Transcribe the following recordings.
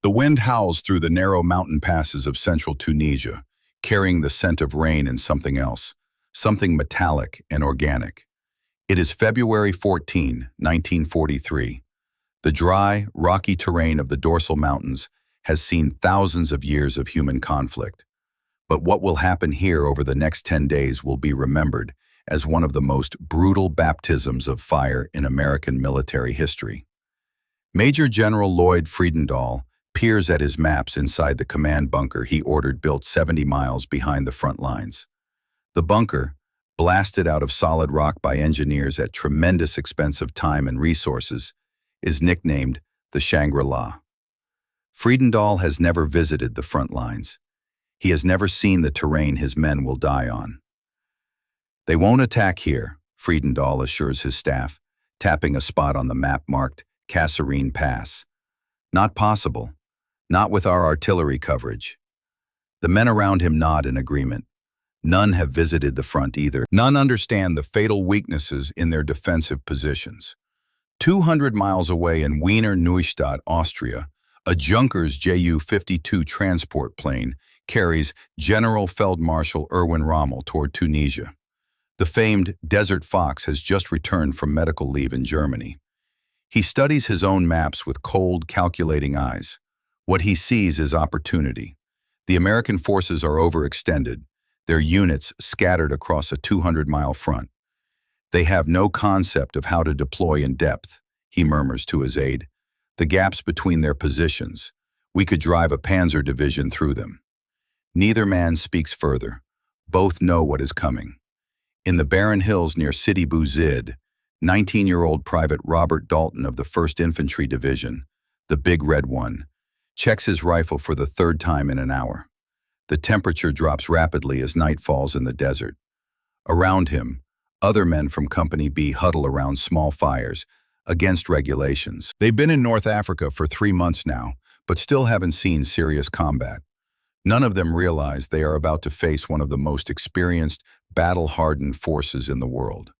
The wind howls through the narrow mountain passes of central Tunisia, carrying the scent of rain and something else, something metallic and organic. It is February 14, 1943. The dry, rocky terrain of the dorsal mountains has seen thousands of years of human conflict. But what will happen here over the next 10 days will be remembered as one of the most brutal baptisms of fire in American military history. Major General Lloyd Friedendahl peers at his maps inside the command bunker he ordered built 70 miles behind the front lines. The bunker, blasted out of solid rock by engineers at tremendous expense of time and resources, is nicknamed the Shangri-La. Friedendahl has never visited the front lines. He has never seen the terrain his men will die on. They won't attack here, Friedendahl assures his staff, tapping a spot on the map marked Kasserine Pass. Not possible. Not with our artillery coverage. The men around him nod in agreement. None have visited the front either. None understand the fatal weaknesses in their defensive positions. 200 miles away in Wiener Neustadt, Austria, a Junkers Ju-52 transport plane carries General Field Marshal Rommel toward Tunisia. The famed Desert Fox has just returned from medical leave in Germany. He studies his own maps with cold, calculating eyes. What he sees is opportunity. The American forces are overextended, their units scattered across a 200-mile front. They have no concept of how to deploy in depth, he murmurs to his aide. The gaps between their positions. We could drive a panzer division through them. Neither man speaks further. Both know what is coming. In the barren hills near Sidi Bouzid, 19-year-old Private Robert Dalton of the 1st Infantry Division, the Big Red One, checks his rifle for the third time in an hour. The temperature drops rapidly as night falls in the desert. Around him, other men from Company B huddle around small fires, against regulations. They've been in North Africa for 3 months now, but still haven't seen serious combat. None of them realize they are about to face one of the most experienced, battle-hardened forces in the world.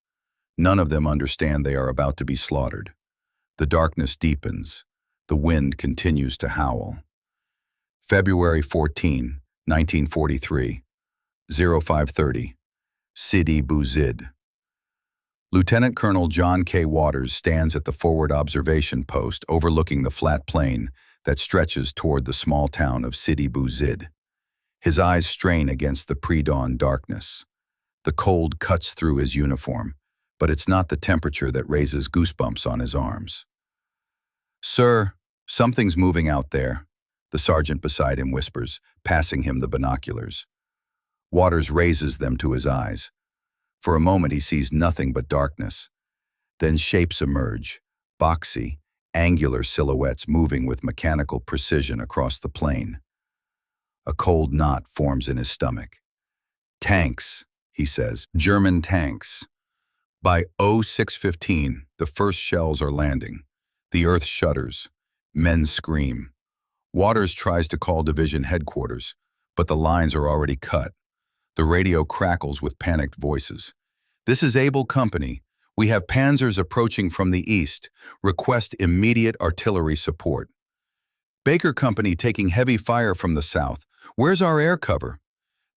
None of them understand they are about to be slaughtered. The darkness deepens. The wind continues to howl. February 14, 1943, 0530, Sidi Bouzid. Lieutenant Colonel John K. Waters stands at the forward observation post overlooking the flat plain that stretches toward the small town of Sidi Bouzid. His eyes strain against the pre-dawn darkness. The cold cuts through his uniform, but it's not the temperature that raises goosebumps on his arms. "Sir, something's moving out there," the sergeant beside him whispers, passing him the binoculars. Waters raises them to his eyes. For a moment he sees nothing but darkness. Then shapes emerge, boxy, angular silhouettes moving with mechanical precision across the plain. A cold knot forms in his stomach. "Tanks," he says. "German tanks." By 0615, the first shells are landing. The earth shudders. Men scream. Waters tries to call division headquarters, but the lines are already cut. The radio crackles with panicked voices. "This is Able Company. We have panzers approaching from the east. Request immediate artillery support." "Baker Company taking heavy fire from the south. Where's our air cover?"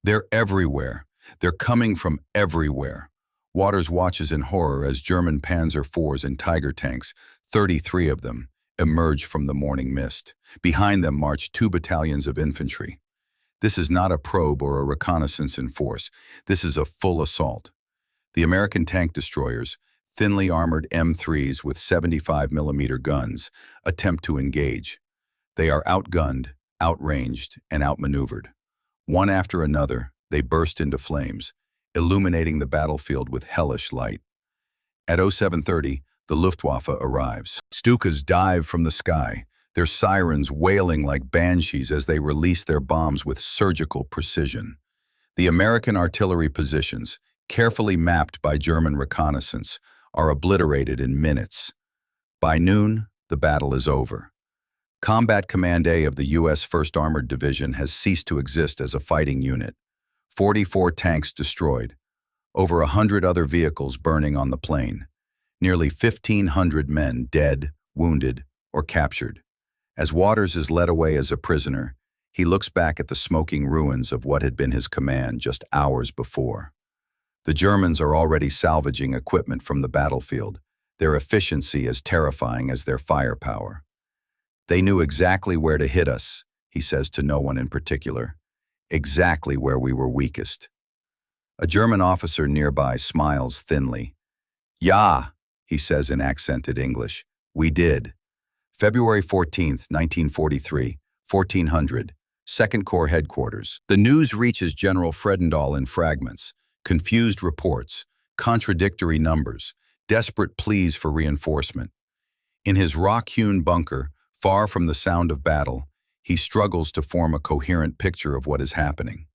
"They're everywhere. They're coming from everywhere." Waters watches in horror as German Panzer IVs and Tiger tanks, 33 of them, emerge from the morning mist. Behind them march 2 battalions of infantry. This is not a probe or a reconnaissance in force. This is a full assault. The American tank destroyers, thinly armored M3s with 75mm guns, attempt to engage. They are outgunned, outranged, and outmaneuvered. One after another, they burst into flames, illuminating the battlefield with hellish light. At 0730, the Luftwaffe arrives. Stukas dive from the sky, their sirens wailing like banshees as they release their bombs with surgical precision. The American artillery positions, carefully mapped by German reconnaissance, are obliterated in minutes. By noon, the battle is over. Combat Command A of the U.S. 1st Armored Division has ceased to exist as a fighting unit. 44 tanks destroyed, over 100 other vehicles burning on the plain, nearly 1,500 men dead, wounded, or captured. As Waters is led away as a prisoner, he looks back at the smoking ruins of what had been his command just hours before. The Germans are already salvaging equipment from the battlefield, their efficiency as terrifying as their firepower. They knew exactly where to hit us, he says to no one in particular, exactly where we were weakest. A German officer nearby smiles thinly. "Ja," he says in accented English, "we did." February 14th, 1943, 1400, 2nd Corps Headquarters. The news reaches General Fredendall in fragments, confused reports, contradictory numbers, desperate pleas for reinforcement. In his rock-hewn bunker, far from the sound of battle, he struggles to form a coherent picture of what is happening.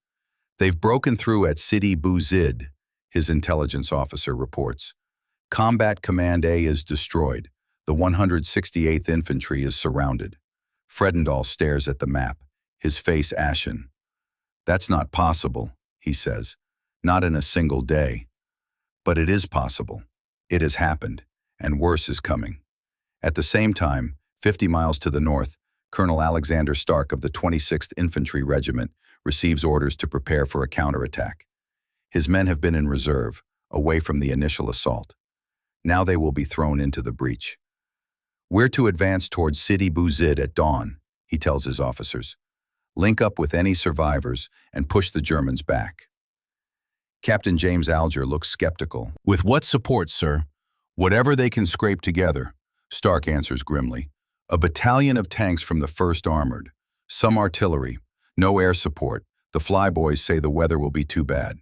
They've broken through at Sidi Bouzid, his intelligence officer reports. Combat Command A is destroyed. The 168th Infantry is surrounded. Fredendall stares at the map, his face ashen. "That's not possible," he says. "Not in a single day." But it is possible. It has happened, and worse is coming. At the same time, 50 miles to the north, Colonel Alexander Stark of the 26th Infantry Regiment receives orders to prepare for a counterattack. His men have been in reserve, away from the initial assault. Now they will be thrown into the breach. "We're to advance towards Sidi Bouzid at dawn," he tells his officers. "Link up with any survivors and push the Germans back." Captain James Alger looks skeptical. "With what support, sir?" "Whatever they can scrape together," Stark answers grimly. "A battalion of tanks from the 1st Armored, some artillery, no air support. The flyboys say the weather will be too bad."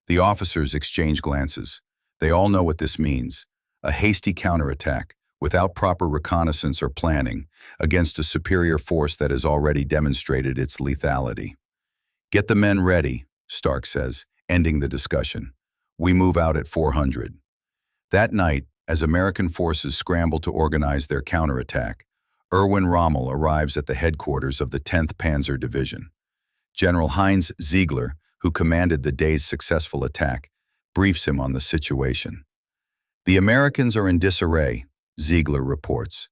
The officers exchange glances. They all know what this means. A hasty counterattack, without proper reconnaissance or planning, against a superior force that has already demonstrated its lethality. "Get the men ready," Stark says, ending the discussion. "We move out at 400. That night, as American forces scramble to organize their counterattack, Erwin Rommel arrives at the headquarters of the 10th Panzer Division. General Heinz Ziegler, who commanded the day's successful attack, briefs him on the situation. "The Americans are in disarray," Ziegler reports.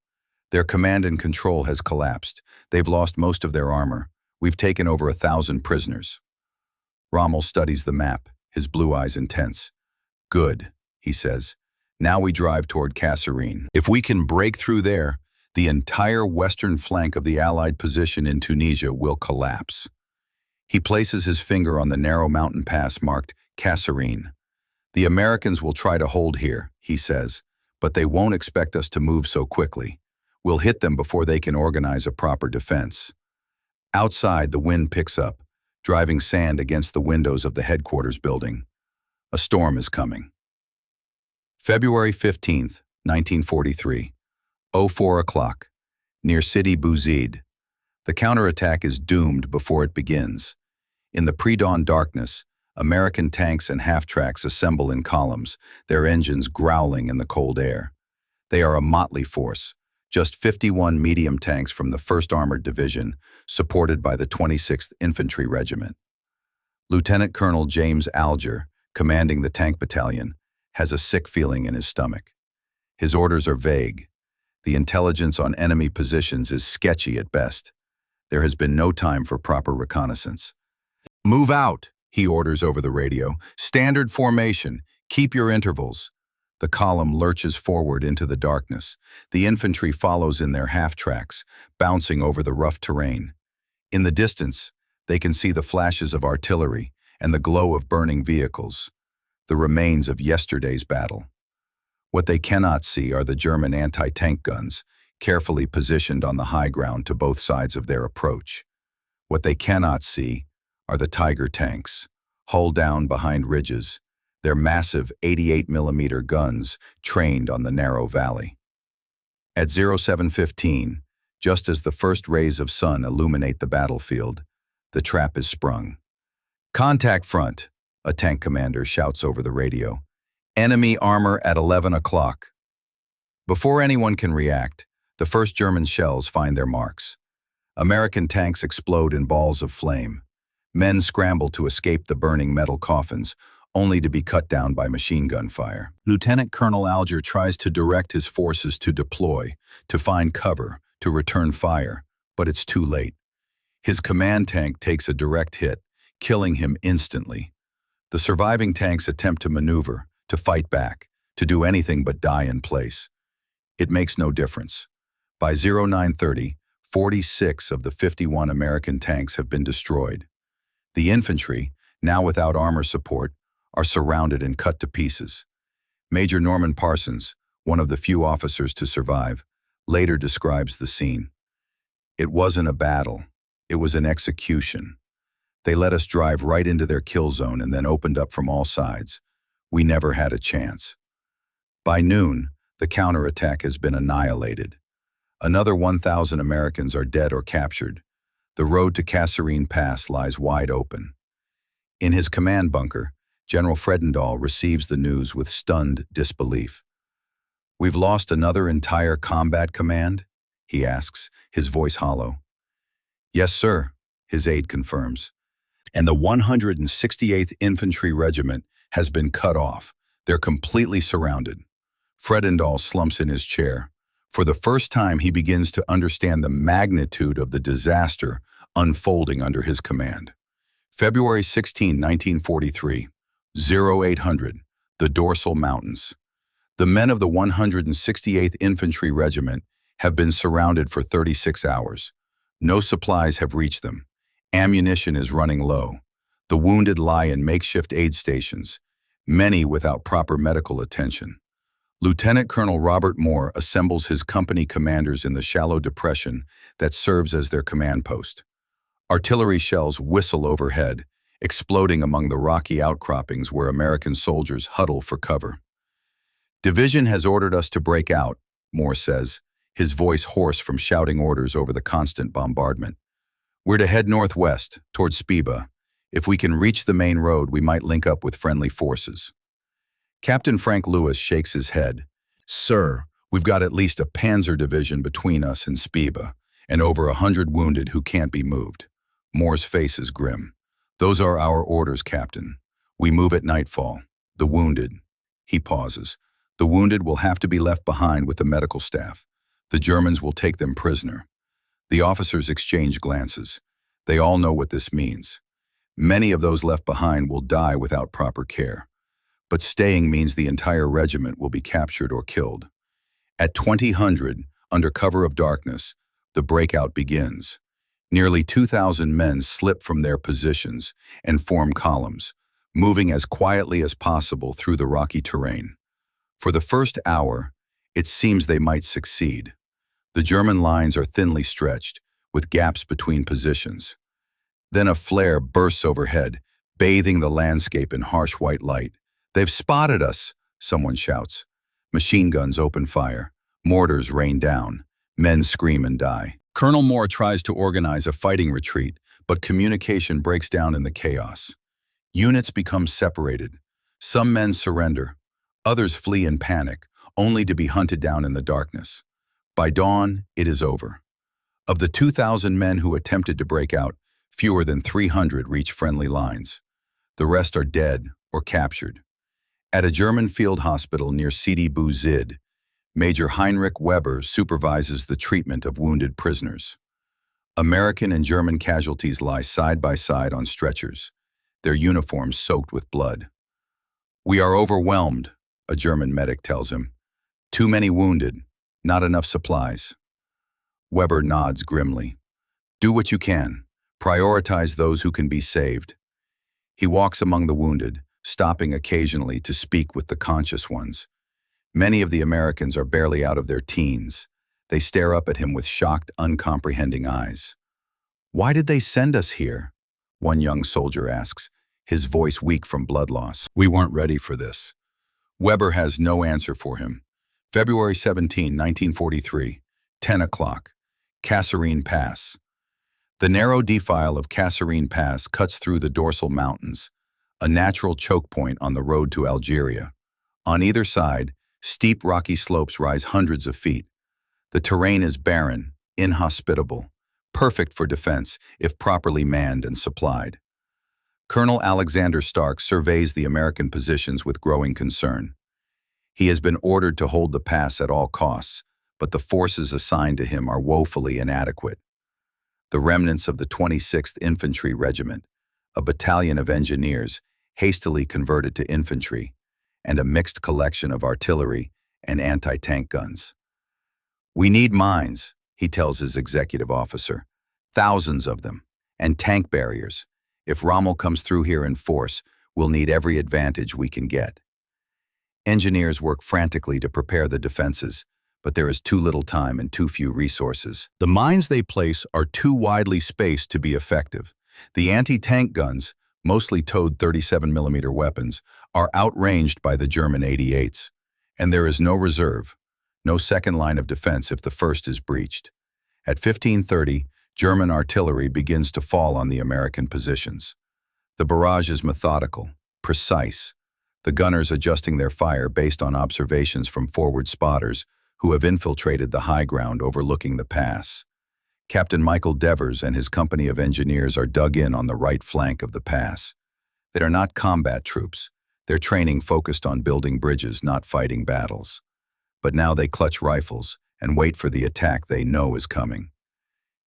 "Their command and control has collapsed. They've lost most of their armor. We've taken over 1,000 prisoners." Rommel studies the map, his blue eyes intense. "Good," he says. "Now we drive toward Kasserine. If we can break through there, the entire western flank of the Allied position in Tunisia will collapse." He places his finger on the narrow mountain pass marked Kasserine. "The Americans will try to hold here," he says, "but they won't expect us to move so quickly. We'll hit them before they can organize a proper defense." Outside, the wind picks up, driving sand against the windows of the headquarters building. A storm is coming. February 15th, 1943, 04 o'clock, near Sidi Bouzid. The counterattack is doomed before it begins. In the pre-dawn darkness, American tanks and half-tracks assemble in columns, their engines growling in the cold air. They are a motley force, just 51 medium tanks from the 1st Armored Division, supported by the 26th Infantry Regiment. Lieutenant Colonel James Alger, commanding the tank battalion, has a sick feeling in his stomach. His orders are vague. The intelligence on enemy positions is sketchy at best. There has been no time for proper reconnaissance. "Move out," he orders over the radio. "Standard formation. Keep your intervals." The column lurches forward into the darkness. The infantry follows in their half-tracks, bouncing over the rough terrain. In the distance, they can see the flashes of artillery and the glow of burning vehicles, the remains of yesterday's battle. What they cannot see are the German anti-tank guns, carefully positioned on the high ground to both sides of their approach. What they cannot see are the Tiger tanks, hull down behind ridges, their massive 88mm guns trained on the narrow valley. At 07:15, just as the first rays of sun illuminate the battlefield, the trap is sprung. "Contact front," a tank commander shouts over the radio. "Enemy armor at 11 o'clock. Before anyone can react, the first German shells find their marks. American tanks explode in balls of flame. Men scramble to escape the burning metal coffins, only to be cut down by machine gun fire. Lieutenant Colonel Alger tries to direct his forces to deploy, to find cover, to return fire, But it's too late. His command tank takes a direct hit, killing him instantly. The surviving tanks attempt to maneuver, to fight back, to do anything but die in place. It makes no difference. By 0930, 46 of the 51 American tanks have been destroyed. The infantry, now without armor support, are surrounded and cut to pieces. Major Norman Parsons, one of the few officers to survive, later describes the scene. It wasn't a battle. It was an execution. They let us drive right into their kill zone and then opened up from all sides. We never had a chance. By noon, the counterattack has been annihilated. Another 1,000 Americans are dead or captured. The road to Kasserine Pass lies wide open. In his command bunker, General Fredendall receives the news with stunned disbelief. "We've lost another entire combat command?" he asks, his voice hollow. "Yes, sir," his aide confirms. "And the 168th Infantry Regiment has been cut off. They're completely surrounded." Fredendall slumps in his chair. For the first time, he begins to understand the magnitude of the disaster unfolding under his command. February 16, 1943, 0800, the Dorsal Mountains. The men of the 168th Infantry Regiment have been surrounded for 36 hours. No supplies have reached them. Ammunition is running low. The wounded lie in makeshift aid stations, many without proper medical attention. Lieutenant Colonel Robert Moore assembles his company commanders in the shallow depression that serves as their command post. Artillery shells whistle overhead, exploding among the rocky outcroppings where American soldiers huddle for cover. "Division has ordered us to break out," Moore says, his voice hoarse from shouting orders over the constant bombardment. "We're to head northwest, toward Speba. If we can reach the main road, we might link up with friendly forces." Captain Frank Lewis shakes his head. "Sir, we've got at least a panzer division between us and Speba, and over 100 wounded who can't be moved." Moore's face is grim. "Those are our orders, Captain. We move at nightfall. The wounded." He pauses. "The wounded will have to be left behind with the medical staff. The Germans will take them prisoner." The officers exchange glances. They all know what this means. Many of those left behind will die without proper care. But staying means the entire regiment will be captured or killed. At 2000, under cover of darkness, the breakout begins. Nearly 2,000 men slip from their positions and form columns, moving as quietly as possible through the rocky terrain. For the first hour, it seems they might succeed. The German lines are thinly stretched, with gaps between positions. Then a flare bursts overhead, bathing the landscape in harsh white light. "They've spotted us," someone shouts. Machine guns open fire. Mortars rain down. Men scream and die. Colonel Moore tries to organize a fighting retreat, but communication breaks down in the chaos. Units become separated. Some men surrender. Others flee in panic, only to be hunted down in the darkness. By dawn, it is over. Of the 2,000 men who attempted to break out, fewer than 300 reach friendly lines. The rest are dead or captured. At a German field hospital near Sidi Bou Zid, Major Heinrich Weber supervises the treatment of wounded prisoners. American and German casualties lie side by side on stretchers, their uniforms soaked with blood. "We are overwhelmed," a German medic tells him. "Too many wounded, not enough supplies." Weber nods grimly. "Do what you can. Prioritize those who can be saved." He walks among the wounded, stopping occasionally to speak with the conscious ones. Many of the Americans are barely out of their teens. They stare up at him with shocked, uncomprehending eyes. "Why did they send us here?" one young soldier asks, his voice weak from blood loss. "We weren't ready for this." Weber has no answer for him. February 17, 1943, 10 o'clock, Kasserine Pass. The narrow defile of Kasserine Pass cuts through the Dorsal Mountains, a natural choke point on the road to Algeria. On either side, steep rocky slopes rise hundreds of feet. The terrain is barren, inhospitable, perfect for defense if properly manned and supplied. Colonel Alexander Stark surveys the American positions with growing concern. He has been ordered to hold the pass at all costs, but the forces assigned to him are woefully inadequate. the remnants of the 26th Infantry Regiment, a battalion of engineers hastily converted to infantry, and a mixed collection of artillery and anti-tank guns. "We need mines," he tells his executive officer. "Thousands of them. And tank barriers. If Rommel comes through here in force, we'll need every advantage we can get." Engineers work frantically to prepare the defenses, but there is too little time and too few resources. The mines they place are too widely spaced to be effective. The anti-tank guns, mostly towed 37mm weapons, are outranged by the German 88s, and there is no reserve, no second line of defense if the first is breached. At 15:30, German artillery begins to fall on the American positions. The barrage is methodical, precise, the gunners adjusting their fire based on observations from forward spotters who have infiltrated the high ground overlooking the pass. Captain Michael Devers and his company of engineers are dug in on the right flank of the pass. They are not combat troops. Their training focused on building bridges, not fighting battles. But now they clutch rifles and wait for the attack they know is coming.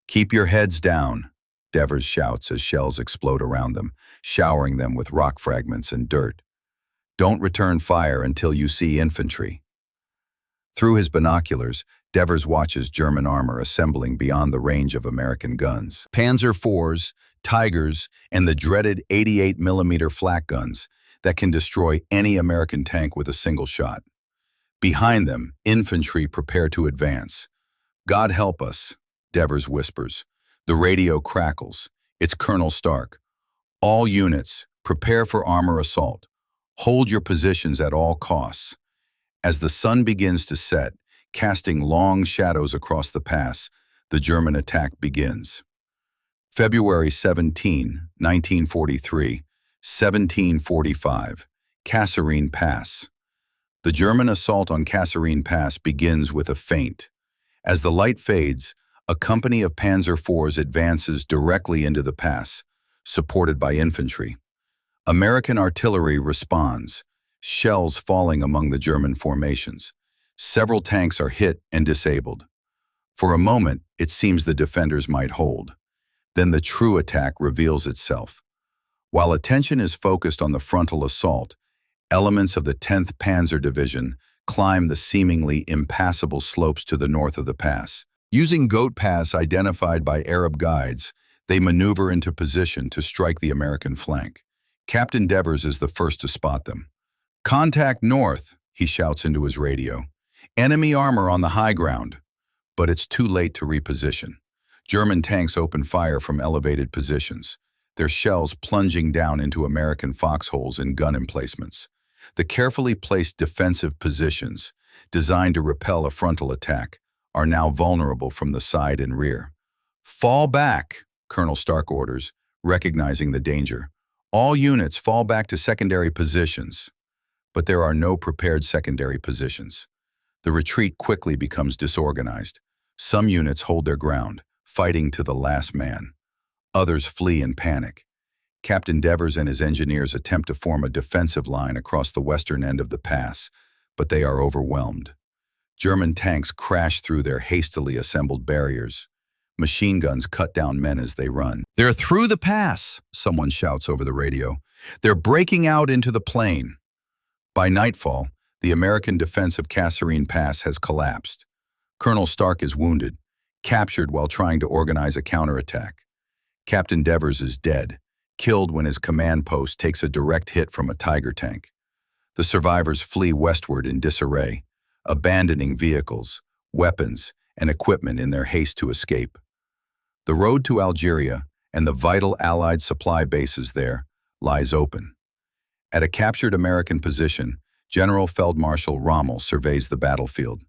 "Keep your heads down," Devers shouts as shells explode around them, showering them with rock fragments and dirt. "Don't return fire until you see infantry." Through his binoculars, Devers watches German armor assembling beyond the range of American guns. Panzer IVs, Tigers, and the dreaded 88mm flak guns that can destroy any American tank with a single shot. Behind them, infantry prepare to advance. "God help us," Devers whispers. The radio crackles. It's Colonel Stark. "All units, prepare for armor assault. Hold your positions at all costs." As the sun begins to set, casting long shadows across the pass, the German attack begins. February 17, 1943, 1745, Kasserine Pass. The German assault on Kasserine Pass begins with a feint. As the light fades, a company of Panzer IVs advances directly into the pass, supported by infantry. American artillery responds, shells falling among the German formations. Several tanks are hit and disabled. For a moment, it seems the defenders might hold. Then the true attack reveals itself. While attention is focused on the frontal assault, elements of the 10th Panzer Division climb the seemingly impassable slopes to the north of the pass. Using Goat Pass identified by Arab guides, they maneuver into position to strike the American flank. Captain Devers is the first to spot them. "Contact north," he shouts into his radio. "Enemy armor on the high ground." But it's too late to reposition. German tanks open fire from elevated positions, their shells plunging down into American foxholes and gun emplacements. The carefully placed defensive positions, designed to repel a frontal attack, are now vulnerable from the side and rear. "Fall back," Colonel Stark orders, recognizing the danger. "All units fall back to secondary positions." But there are no prepared secondary positions. The retreat quickly becomes disorganized. Some units hold their ground, fighting to the last man. Others flee in panic. Captain Devers and his engineers attempt to form a defensive line across the western end of the pass, but they are overwhelmed. German tanks crash through their hastily assembled barriers. Machine guns cut down men as they run. "They're through the pass," someone shouts over the radio. "They're breaking out into the plain." By nightfall, the American defense of Kasserine Pass has collapsed. Colonel Stark is wounded, captured while trying to organize a counterattack. Captain Devers is dead, killed when his command post takes a direct hit from a Tiger tank. The survivors flee westward in disarray, abandoning vehicles, weapons, and equipment in their haste to escape. The road to Algeria and the vital Allied supply bases there lies open. At a captured American position, General Field Marshal Rommel surveys the battlefield.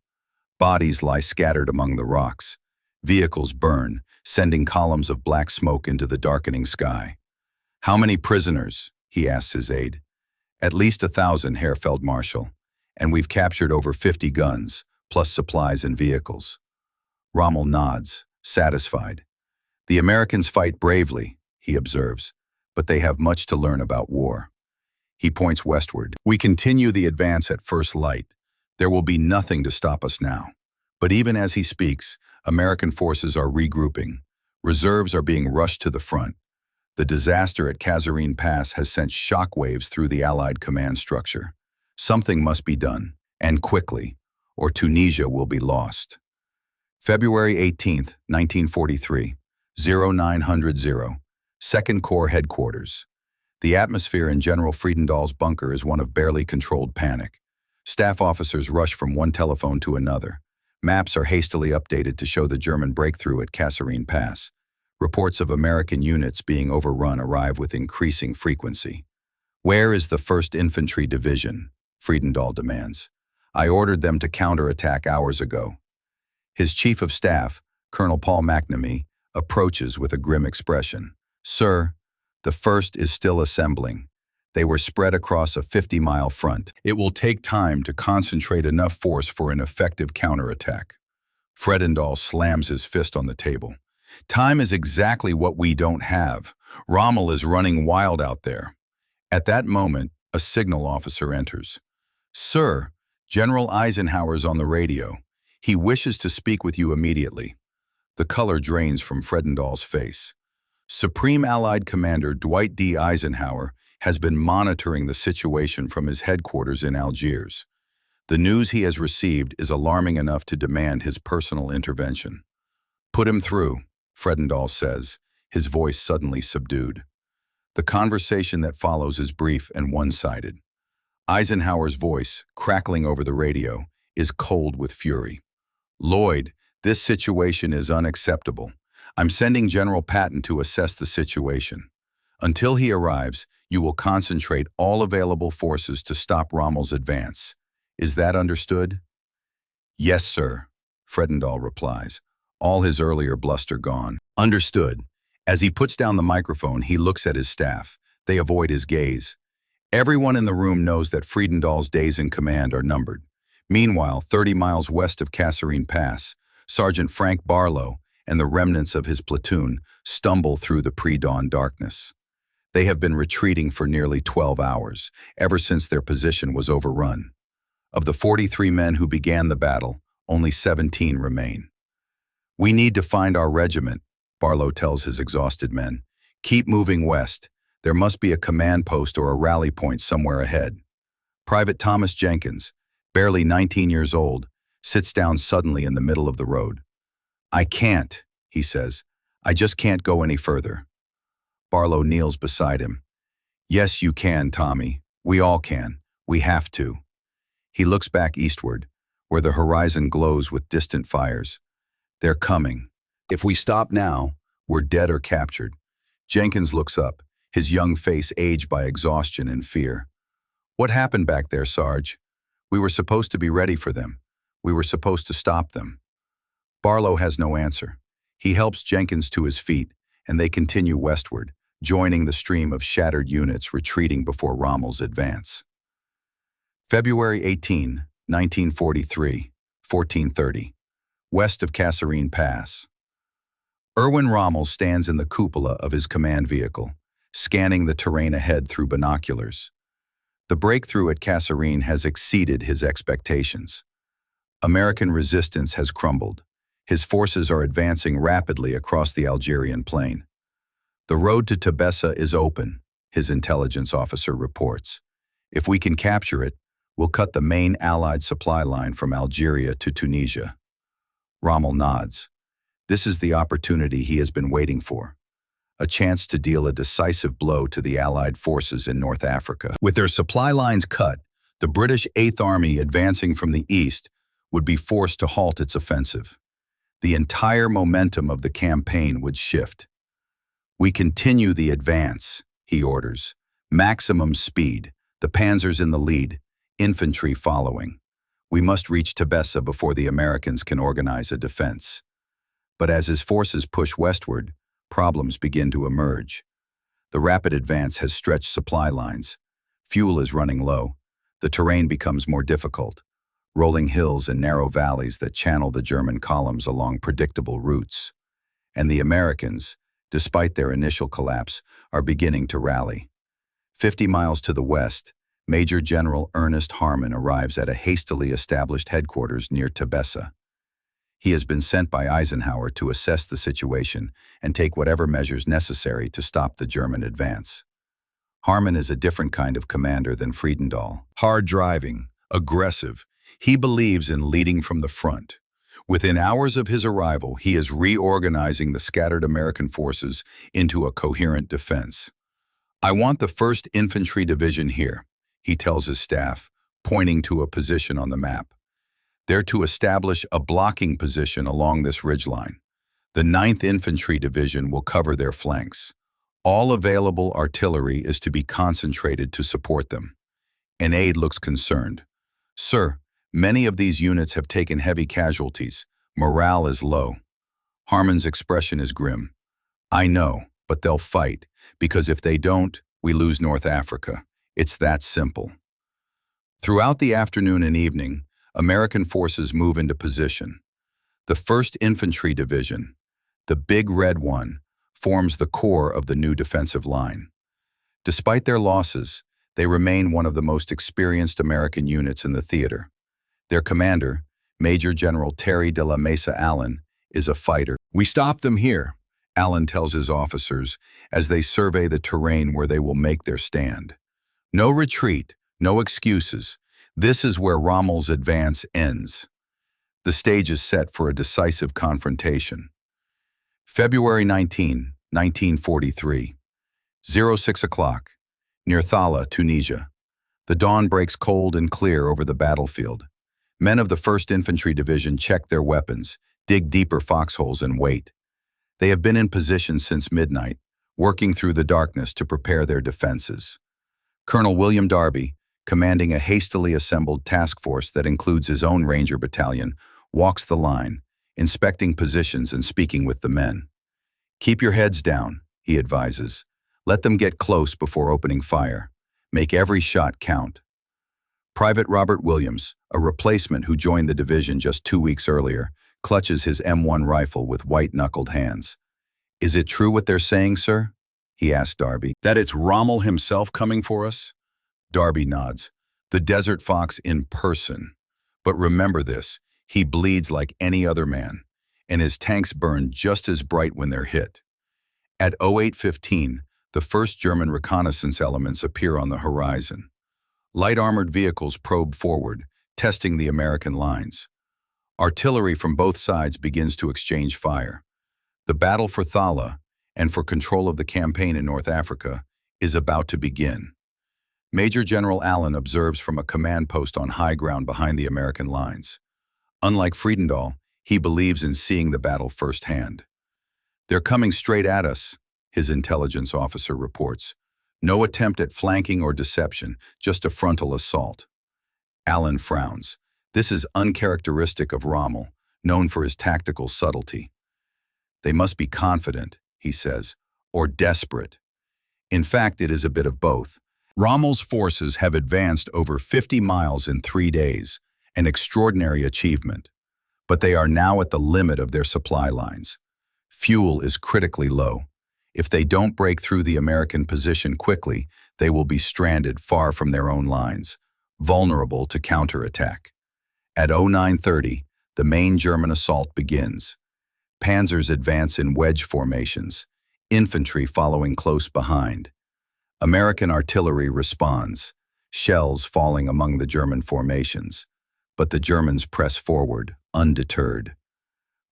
Bodies lie scattered among the rocks. Vehicles burn, sending columns of black smoke into the darkening sky. "How many prisoners?" he asks his aide. "At least 1,000, Herr Feldmarschall, and we've captured over 50 guns, plus supplies and vehicles." Rommel nods, satisfied. "The Americans fight bravely," he observes, "but they have much to learn about war." He points westward. "We continue the advance at first light. There will be nothing to stop us now." But even as he speaks, American forces are regrouping. Reserves are being rushed to the front. The disaster at Kasserine Pass has sent shockwaves through the Allied command structure. Something must be done, and quickly, or Tunisia will be lost. February 18, 1943, 0900, 2nd Corps Headquarters. The atmosphere in General Friedendahl's bunker is one of barely controlled panic. Staff officers rush from one telephone to another. Maps are hastily updated to show the German breakthrough at Kasserine Pass. Reports of American units being overrun arrive with increasing frequency. "Where is the 1st Infantry Division?" Friedendahl demands. "I ordered them to counterattack hours ago." His chief of staff, Colonel Paul McNamee, approaches with a grim expression. "Sir, the 1st is still assembling. They were spread across a 50-mile front. It will take time to concentrate enough force for an effective counterattack." Friedendahl slams his fist on the table. "Time is exactly what we don't have. Rommel is running wild out there." At that moment, a signal officer enters. "Sir, General Eisenhower's on the radio. He wishes to speak with you immediately." The color drains from Friedendahl's face. Supreme Allied Commander Dwight D. Eisenhower has been monitoring the situation from his headquarters in Algiers. The news he has received is alarming enough to demand his personal intervention. "Put him through," Friedendahl says, his voice suddenly subdued. The conversation that follows is brief and one-sided. Eisenhower's voice, crackling over the radio, is cold with fury. "Lloyd, this situation is unacceptable. I'm sending General Patton to assess the situation. Until he arrives, you will concentrate all available forces to stop Rommel's advance. Is that understood?" "Yes, sir," Friedendahl replies, all his earlier bluster gone. "Understood." As he puts down the microphone, he looks at his staff. They avoid his gaze. Everyone in the room knows that Friedendahl's days in command are numbered. Meanwhile, 30 miles west of Kasserine Pass, Sergeant Frank Barlow and the remnants of his platoon stumble through the pre-dawn darkness. They have been retreating for nearly 12 hours, ever since their position was overrun. Of the 43 men who began the battle, only 17 remain. "We need to find our regiment," Barlow tells his exhausted men. "Keep moving west. There must be a command post or a rally point somewhere ahead." Private Thomas Jenkins, barely 19 years old, sits down suddenly in the middle of the road. "I can't," he says. "I just can't go any further." Barlow kneels beside him. "Yes, you can, Tommy. We all can. We have to." He looks back eastward, where the horizon glows with distant fires. "They're coming. If we stop now, we're dead or captured." Jenkins looks up, his young face aged by exhaustion and fear. "What happened back there, Sarge? We were supposed to be ready for them. We were supposed to stop them." Barlow has no answer. He helps Jenkins to his feet, and they continue westward, joining the stream of shattered units retreating before Rommel's advance. February 18, 1943, 1430, west of Kasserine Pass. Erwin Rommel stands in the cupola of his command vehicle, scanning the terrain ahead through binoculars. The breakthrough at Kasserine has exceeded his expectations. American resistance has crumbled. His forces are advancing rapidly across the Algerian plain. "The road to Tebessa is open," his intelligence officer reports. "If we can capture it, we'll cut the main Allied supply line from Algeria to Tunisia." Rommel nods. This is the opportunity he has been waiting for. A chance to deal a decisive blow to the Allied forces in North Africa. With their supply lines cut, the British Eighth Army advancing from the east would be forced to halt its offensive. The entire momentum of the campaign would shift. "We continue the advance," he orders. "Maximum speed, the panzers in the lead, infantry following. We must reach Tebessa before the Americans can organize a defense." But as his forces push westward, problems begin to emerge. The rapid advance has stretched supply lines. Fuel is running low. The terrain becomes more difficult. Rolling hills and narrow valleys that channel the German columns along predictable routes. And the Americans, despite their initial collapse, are beginning to rally. 50 miles to the west, Major General Ernest Harmon arrives at a hastily established headquarters near Tebessa. He has been sent by Eisenhower to assess the situation and take whatever measures necessary to stop the German advance. Harmon is a different kind of commander than Friedendahl. Hard-driving, aggressive, he believes in leading from the front. Within hours of his arrival, he is reorganizing the scattered American forces into a coherent defense. "I want the 1st Infantry Division here," he tells his staff, pointing to a position on the map. "They're to establish a blocking position along this ridgeline. The 9th Infantry Division will cover their flanks. All available artillery is to be concentrated to support them." An aide looks concerned. "Sir, many of these units have taken heavy casualties. Morale is low." Harmon's expression is grim. "I know, but they'll fight, because if they don't, we lose North Africa. It's that simple." Throughout the afternoon and evening, American forces move into position. The 1st Infantry Division, the big red one, forms the core of the new defensive line. Despite their losses, they remain one of the most experienced American units in the theater. Their commander, Major General Terry de la Mesa Allen, is a fighter. "We stop them here," Allen tells his officers as they survey the terrain where they will make their stand. "No retreat, no excuses. This is where Rommel's advance ends." The stage is set for a decisive confrontation. February 19, 1943, 06 o'clock, near Thala, Tunisia. The dawn breaks cold and clear over the battlefield. Men of the 1st Infantry Division check their weapons, dig deeper foxholes, and wait. They have been in position since midnight, working through the darkness to prepare their defenses. Colonel William Darby, commanding a hastily assembled task force that includes his own Ranger battalion, walks the line, inspecting positions and speaking with the men. "Keep your heads down," he advises. "Let them get close before opening fire. Make every shot count." Private Robert Williams, a replacement who joined the division just 2 weeks earlier, clutches his M1 rifle with white-knuckled hands. "Is it true what they're saying, sir?" he asks Darby. "That it's Rommel himself coming for us?" Darby nods. "The Desert Fox in person. But remember this, he bleeds like any other man, and his tanks burn just as bright when they're hit." At 08:15, the first German reconnaissance elements appear on the horizon. Light armored vehicles probe forward, testing the American lines. Artillery from both sides begins to exchange fire. The battle for Thala, and for control of the campaign in North Africa, is about to begin. Major General Allen observes from a command post on high ground behind the American lines. Unlike Friedendahl, he believes in seeing the battle firsthand. "They're coming straight at us," his intelligence officer reports. "No attempt at flanking or deception, just a frontal assault." Allen frowns. This is uncharacteristic of Rommel, known for his tactical subtlety. "They must be confident," he says, "or desperate." In fact, it is a bit of both. Rommel's forces have advanced over 50 miles in 3 days, an extraordinary achievement. But they are now at the limit of their supply lines. Fuel is critically low. If they don't break through the American position quickly, they will be stranded far from their own lines, vulnerable to counterattack. At 09:30, the main German assault begins. Panzers advance in wedge formations, infantry following close behind. American artillery responds, shells falling among the German formations, but the Germans press forward, undeterred.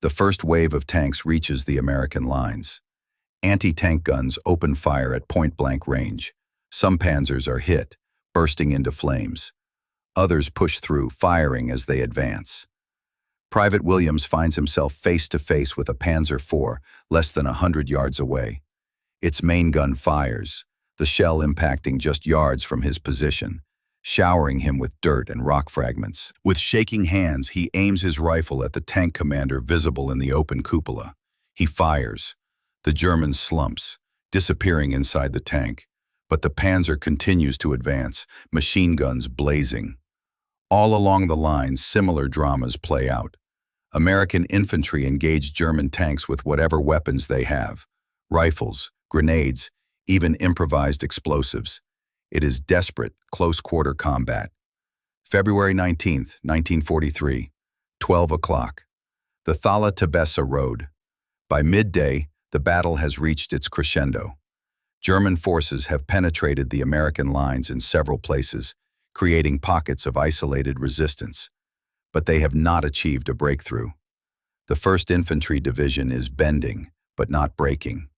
The first wave of tanks reaches the American lines. Anti-tank guns open fire at point-blank range. Some panzers are hit, bursting into flames. Others push through, firing as they advance. Private Williams finds himself face-to-face with a Panzer IV, less than 100 yards away. Its main gun fires, the shell impacting just yards from his position, showering him with dirt and rock fragments. With shaking hands, he aims his rifle at the tank commander visible in the open cupola. He fires. The German slumps, disappearing inside the tank, but the Panzer continues to advance, machine guns blazing. All along the line, similar dramas play out. American infantry engage German tanks with whatever weapons they have, rifles, grenades, even improvised explosives. It is desperate, close-quarter combat. February 19th, 1943, 12 o'clock. The Thala-Tebessa Road. By midday, the battle has reached its crescendo. German forces have penetrated the American lines in several places, creating pockets of isolated resistance. But they have not achieved a breakthrough. The 1st Infantry Division is bending, but not breaking.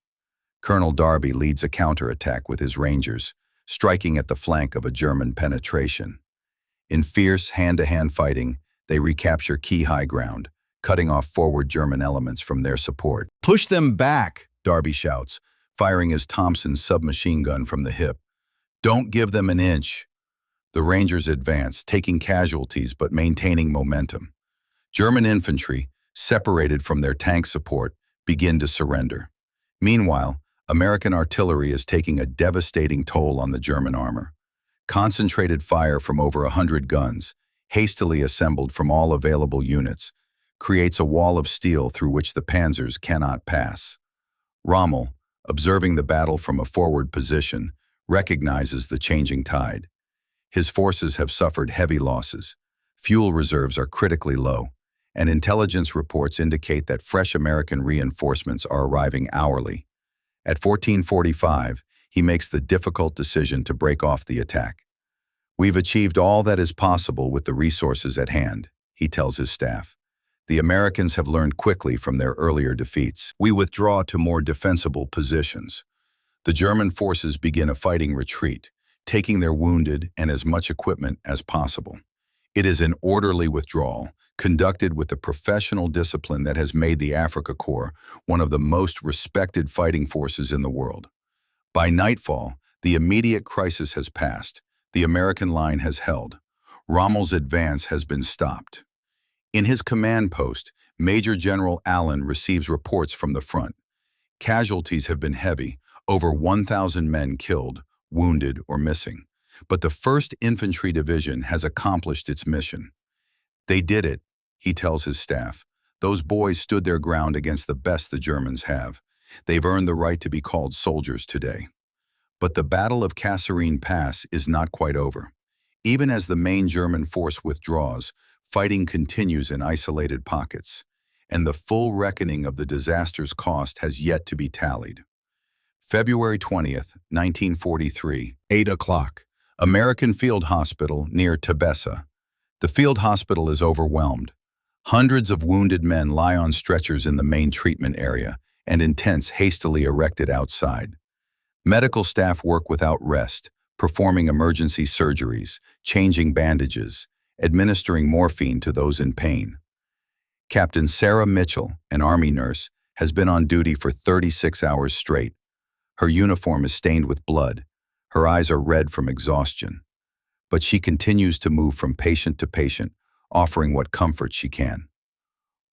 Colonel Darby leads a counterattack with his Rangers, striking at the flank of a German penetration. In fierce hand-to-hand fighting, they recapture key high ground, cutting off forward German elements from their support. "Push them back," Darby shouts, firing his Thompson submachine gun from the hip. "Don't give them an inch." The Rangers advance, taking casualties but maintaining momentum. German infantry, separated from their tank support, begin to surrender. Meanwhile, American artillery is taking a devastating toll on the German armor. Concentrated fire from over 100 guns, hastily assembled from all available units, creates a wall of steel through which the panzers cannot pass. Rommel, observing the battle from a forward position, recognizes the changing tide. His forces have suffered heavy losses. Fuel reserves are critically low, and intelligence reports indicate that fresh American reinforcements are arriving hourly. At 14:45, he makes the difficult decision to break off the attack. "We've achieved all that is possible with the resources at hand," he tells his staff. "The Americans have learned quickly from their earlier defeats. We withdraw to more defensible positions." The German forces begin a fighting retreat, taking their wounded and as much equipment as possible. It is an orderly withdrawal, conducted with the professional discipline that has made the Afrika Korps one of the most respected fighting forces in the world. By nightfall, the immediate crisis has passed. The American line has held. Rommel's advance has been stopped. In his command post, Major General Allen receives reports from the front. Casualties have been heavy, over 1,000 men killed, wounded, or missing. But the 1st Infantry Division has accomplished its mission. "They did it," he tells his staff. "Those boys stood their ground against the best the Germans have. They've earned the right to be called soldiers today." But the Battle of Kasserine Pass is not quite over. Even as the main German force withdraws, fighting continues in isolated pockets, and the full reckoning of the disaster's cost has yet to be tallied. February 20th, 1943, 8 o'clock. American Field Hospital near Tebessa. The field hospital is overwhelmed. Hundreds of wounded men lie on stretchers in the main treatment area, and in tents hastily erected outside. Medical staff work without rest, performing emergency surgeries, changing bandages, administering morphine to those in pain. Captain Sarah Mitchell, an Army nurse, has been on duty for 36 hours straight. Her uniform is stained with blood. Her eyes are red from exhaustion. But she continues to move from patient to patient, offering what comfort she can.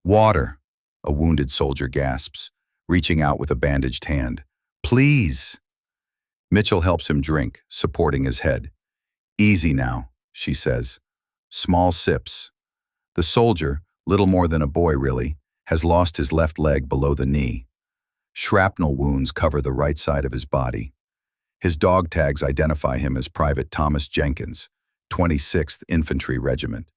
"Water," a wounded soldier gasps, reaching out with a bandaged hand. "Please." Mitchell helps him drink, supporting his head. "Easy now," she says. Small sips. The soldier, little more than a boy really, has lost his left leg below the knee. Shrapnel wounds cover the right side of his body. His dog tags identify him as Private Thomas Jenkins, 26th Infantry Regiment.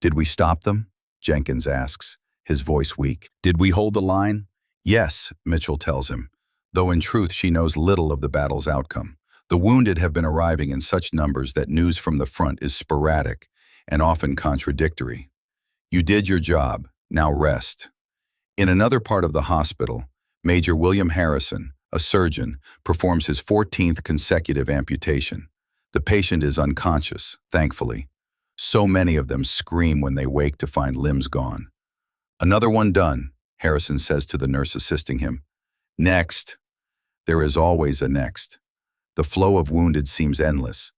"Did we stop them?" Jenkins asks, his voice weak. "Did we hold the line?" "Yes," Mitchell tells him, though in truth she knows little of the battle's outcome. The wounded have been arriving in such numbers that news from the front is sporadic and often contradictory. "You did your job, now rest." In another part of the hospital, Major William Harrison, a surgeon, performs his 14th consecutive amputation. The patient is unconscious, thankfully. So many of them scream when they wake to find limbs gone. "Another one done," Harrison says to the nurse assisting him. "Next." There is always a next. The flow of wounded seems endless.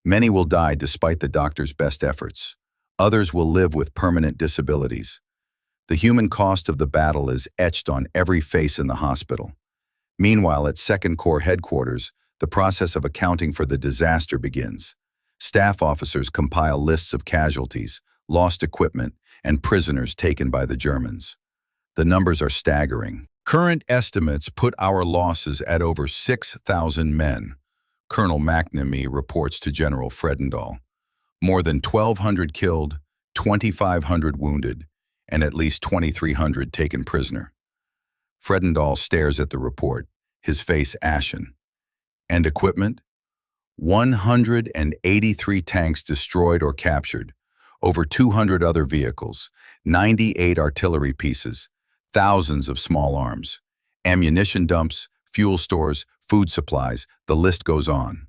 Many will die despite the doctor's best efforts. Others will live with permanent disabilities. The human cost of the battle is etched on every face in the hospital. Meanwhile, at 2nd Corps headquarters, the process of accounting for the disaster begins. Staff officers compile lists of casualties, lost equipment, and prisoners taken by the Germans. The numbers are staggering. Current estimates put our losses at over 6,000 men, Colonel McNamee reports to General Fredendall. More than 1,200 killed, 2,500 wounded, and at least 2,300 taken prisoner. Fredendall stares at the report, his face ashen. And equipment? 183 tanks destroyed or captured, over 200 other vehicles, 98 artillery pieces, thousands of small arms, ammunition dumps, fuel stores, food supplies, the list goes on.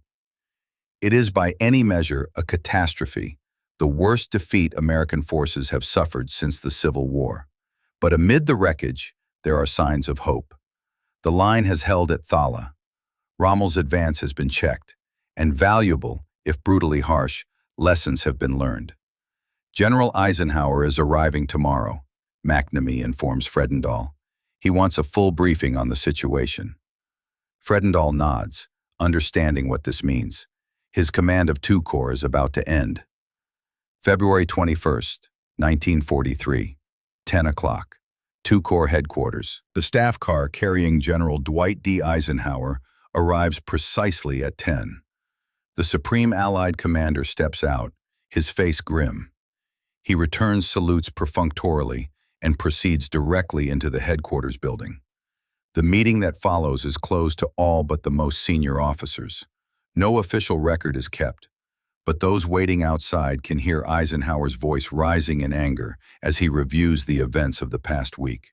It is by any measure a catastrophe, the worst defeat American forces have suffered since the Civil War. But amid the wreckage, there are signs of hope. The line has held at Thala. Rommel's advance has been checked, and valuable, if brutally harsh, lessons have been learned. General Eisenhower is arriving tomorrow, McNamee informs Fredendall. He wants a full briefing on the situation. Fredendall nods, understanding what this means. His command of 2 corps is about to end. February 21st, 1943, 10 o'clock, 2 Corps headquarters. The staff car carrying General Dwight D. Eisenhower arrives precisely at 10. The Supreme Allied commander steps out, his face grim. He returns salutes perfunctorily and proceeds directly into the headquarters building. The meeting that follows is closed to all but the most senior officers. No official record is kept, but those waiting outside can hear Eisenhower's voice rising in anger as he reviews the events of the past week.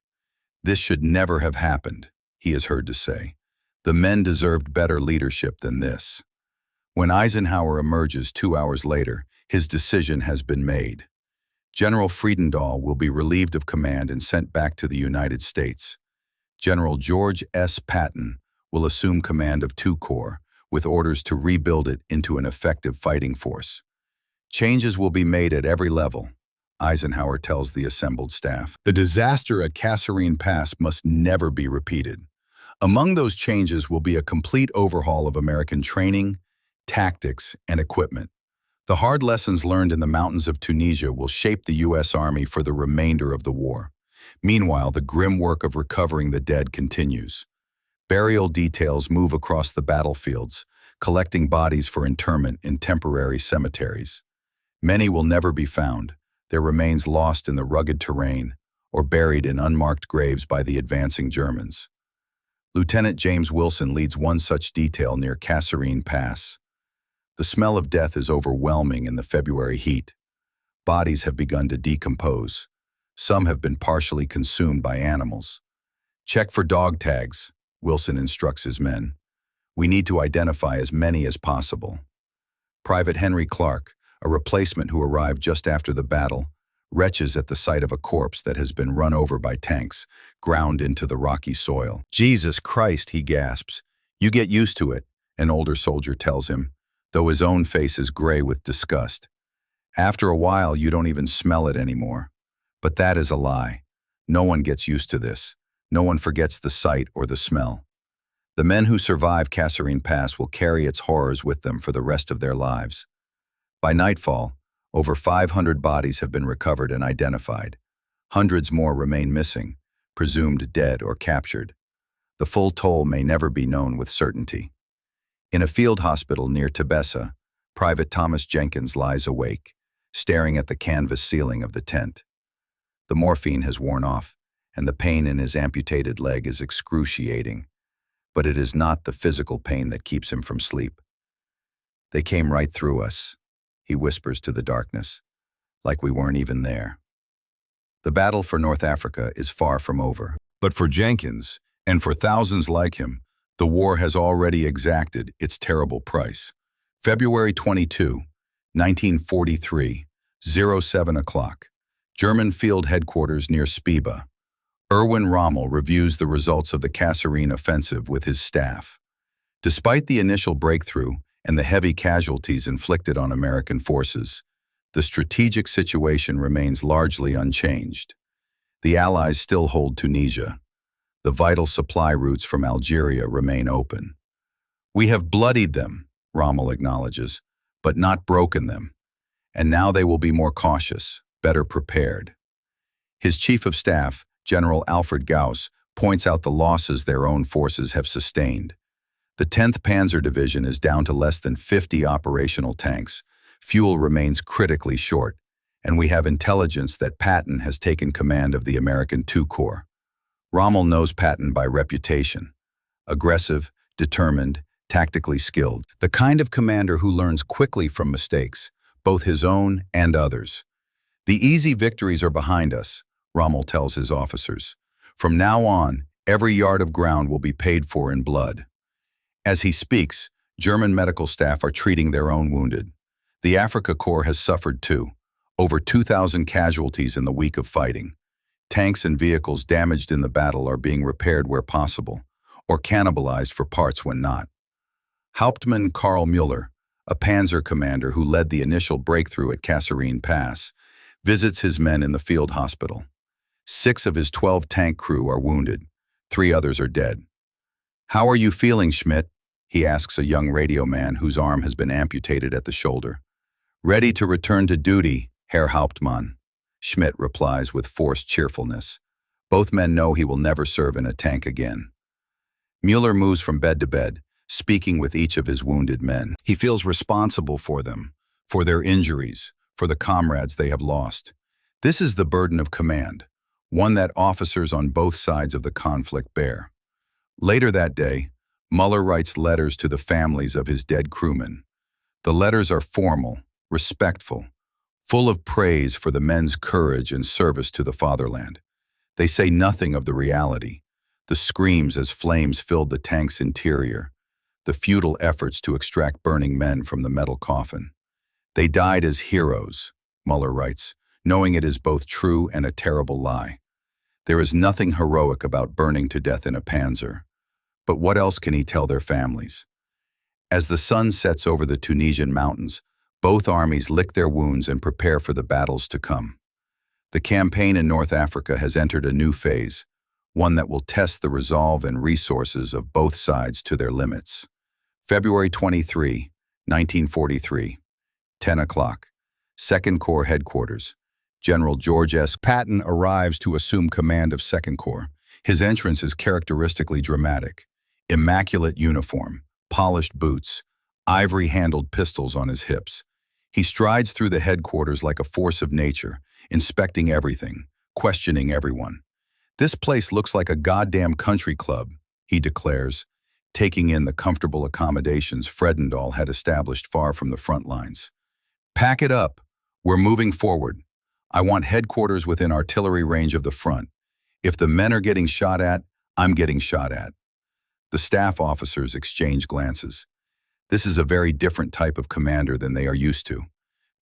This should never have happened, he is heard to say. The men deserved better leadership than this. When Eisenhower emerges 2 hours later, his decision has been made. General Fredendall will be relieved of command and sent back to the United States. General George S. Patton will assume command of 2 Corps, with orders to rebuild it into an effective fighting force. Changes will be made at every level, Eisenhower tells the assembled staff. The disaster at Kasserine Pass must never be repeated. Among those changes will be a complete overhaul of American training, tactics, and equipment. The hard lessons learned in the mountains of Tunisia will shape the U.S. Army for the remainder of the war. Meanwhile, the grim work of recovering the dead continues. Burial details move across the battlefields, collecting bodies for interment in temporary cemeteries. Many will never be found, their remains lost in the rugged terrain or buried in unmarked graves by the advancing Germans. Lieutenant James Wilson leads one such detail near Kasserine Pass. The smell of death is overwhelming in the February heat. Bodies have begun to decompose. Some have been partially consumed by animals. Check for dog tags, Wilson instructs his men. We need to identify as many as possible. Private Henry Clark, a replacement who arrived just after the battle, retches at the sight of a corpse that has been run over by tanks, ground into the rocky soil. Jesus Christ, he gasps. You get used to it, an older soldier tells him, though his own face is gray with disgust. After a while, you don't even smell it anymore. But that is a lie. No one gets used to this. No one forgets the sight or the smell. The men who survive Kasserine Pass will carry its horrors with them for the rest of their lives. By nightfall, over 500 bodies have been recovered and identified. Hundreds more remain missing, presumed dead or captured. The full toll may never be known with certainty. In a field hospital near Tebessa, Private Thomas Jenkins lies awake, staring at the canvas ceiling of the tent. The morphine has worn off, and the pain in his amputated leg is excruciating. But it is not the physical pain that keeps him from sleep. They came right through us, he whispers to the darkness, like we weren't even there. The battle for North Africa is far from over. But for Jenkins, and for thousands like him, the war has already exacted its terrible price. February 22, 1943, 07 o'clock. German Field Headquarters near Spiba. Erwin Rommel reviews the results of the Kasserine offensive with his staff. Despite the initial breakthrough and the heavy casualties inflicted on American forces, the strategic situation remains largely unchanged. The Allies still hold Tunisia. The vital supply routes from Algeria remain open. We have bloodied them, Rommel acknowledges, but not broken them. And now they will be more cautious, better prepared. His chief of staff, General Alfred Gauss, points out the losses their own forces have sustained. The 10th Panzer Division is down to less than 50 operational tanks. Fuel remains critically short, and we have intelligence that Patton has taken command of the American II Corps. Rommel knows Patton by reputation. Aggressive, determined, tactically skilled. The kind of commander who learns quickly from mistakes, both his own and others. The easy victories are behind us, Rommel tells his officers. From now on, every yard of ground will be paid for in blood. As he speaks, German medical staff are treating their own wounded. The Afrika Korps has suffered too. Over 2,000 casualties in the week of fighting. Tanks and vehicles damaged in the battle are being repaired where possible, or cannibalized for parts when not. Hauptmann Karl Müller, a panzer commander who led the initial breakthrough at Kasserine Pass, visits his men in the field hospital. 6 of his 12 tank crew are wounded. 3 others are dead. "How are you feeling, Schmidt?" he asks a young radio man whose arm has been amputated at the shoulder. "Ready to return to duty, Herr Hauptmann," Schmidt replies with forced cheerfulness. Both men know he will never serve in a tank again. Müller moves from bed to bed, speaking with each of his wounded men. He feels responsible for them, for their injuries, for the comrades they have lost. This is the burden of command, one that officers on both sides of the conflict bear. Later that day, Müller writes letters to the families of his dead crewmen. The letters are formal, respectful, full of praise for the men's courage and service to the fatherland. They say nothing of the reality, the screams as flames filled the tank's interior, the futile efforts to extract burning men from the metal coffin. They died as heroes, Müller writes, knowing it is both true and a terrible lie. There is nothing heroic about burning to death in a panzer. But what else can he tell their families? As the sun sets over the Tunisian mountains, both armies lick their wounds and prepare for the battles to come. The campaign in North Africa has entered a new phase, one that will test the resolve and resources of both sides to their limits. February 23, 1943, 10 o'clock, 2nd Corps Headquarters. General George S. Patton arrives to assume command of 2nd Corps. His entrance is characteristically dramatic. Immaculate uniform, polished boots, ivory-handled pistols on his hips. He strides through the headquarters like a force of nature, inspecting everything, questioning everyone. "This place looks like a goddamn country club," he declares, taking in the comfortable accommodations Fredendall had established far from the front lines. "Pack it up. We're moving forward. I want headquarters within artillery range of the front. If the men are getting shot at, I'm getting shot at." The staff officers exchange glances. This is a very different type of commander than they are used to.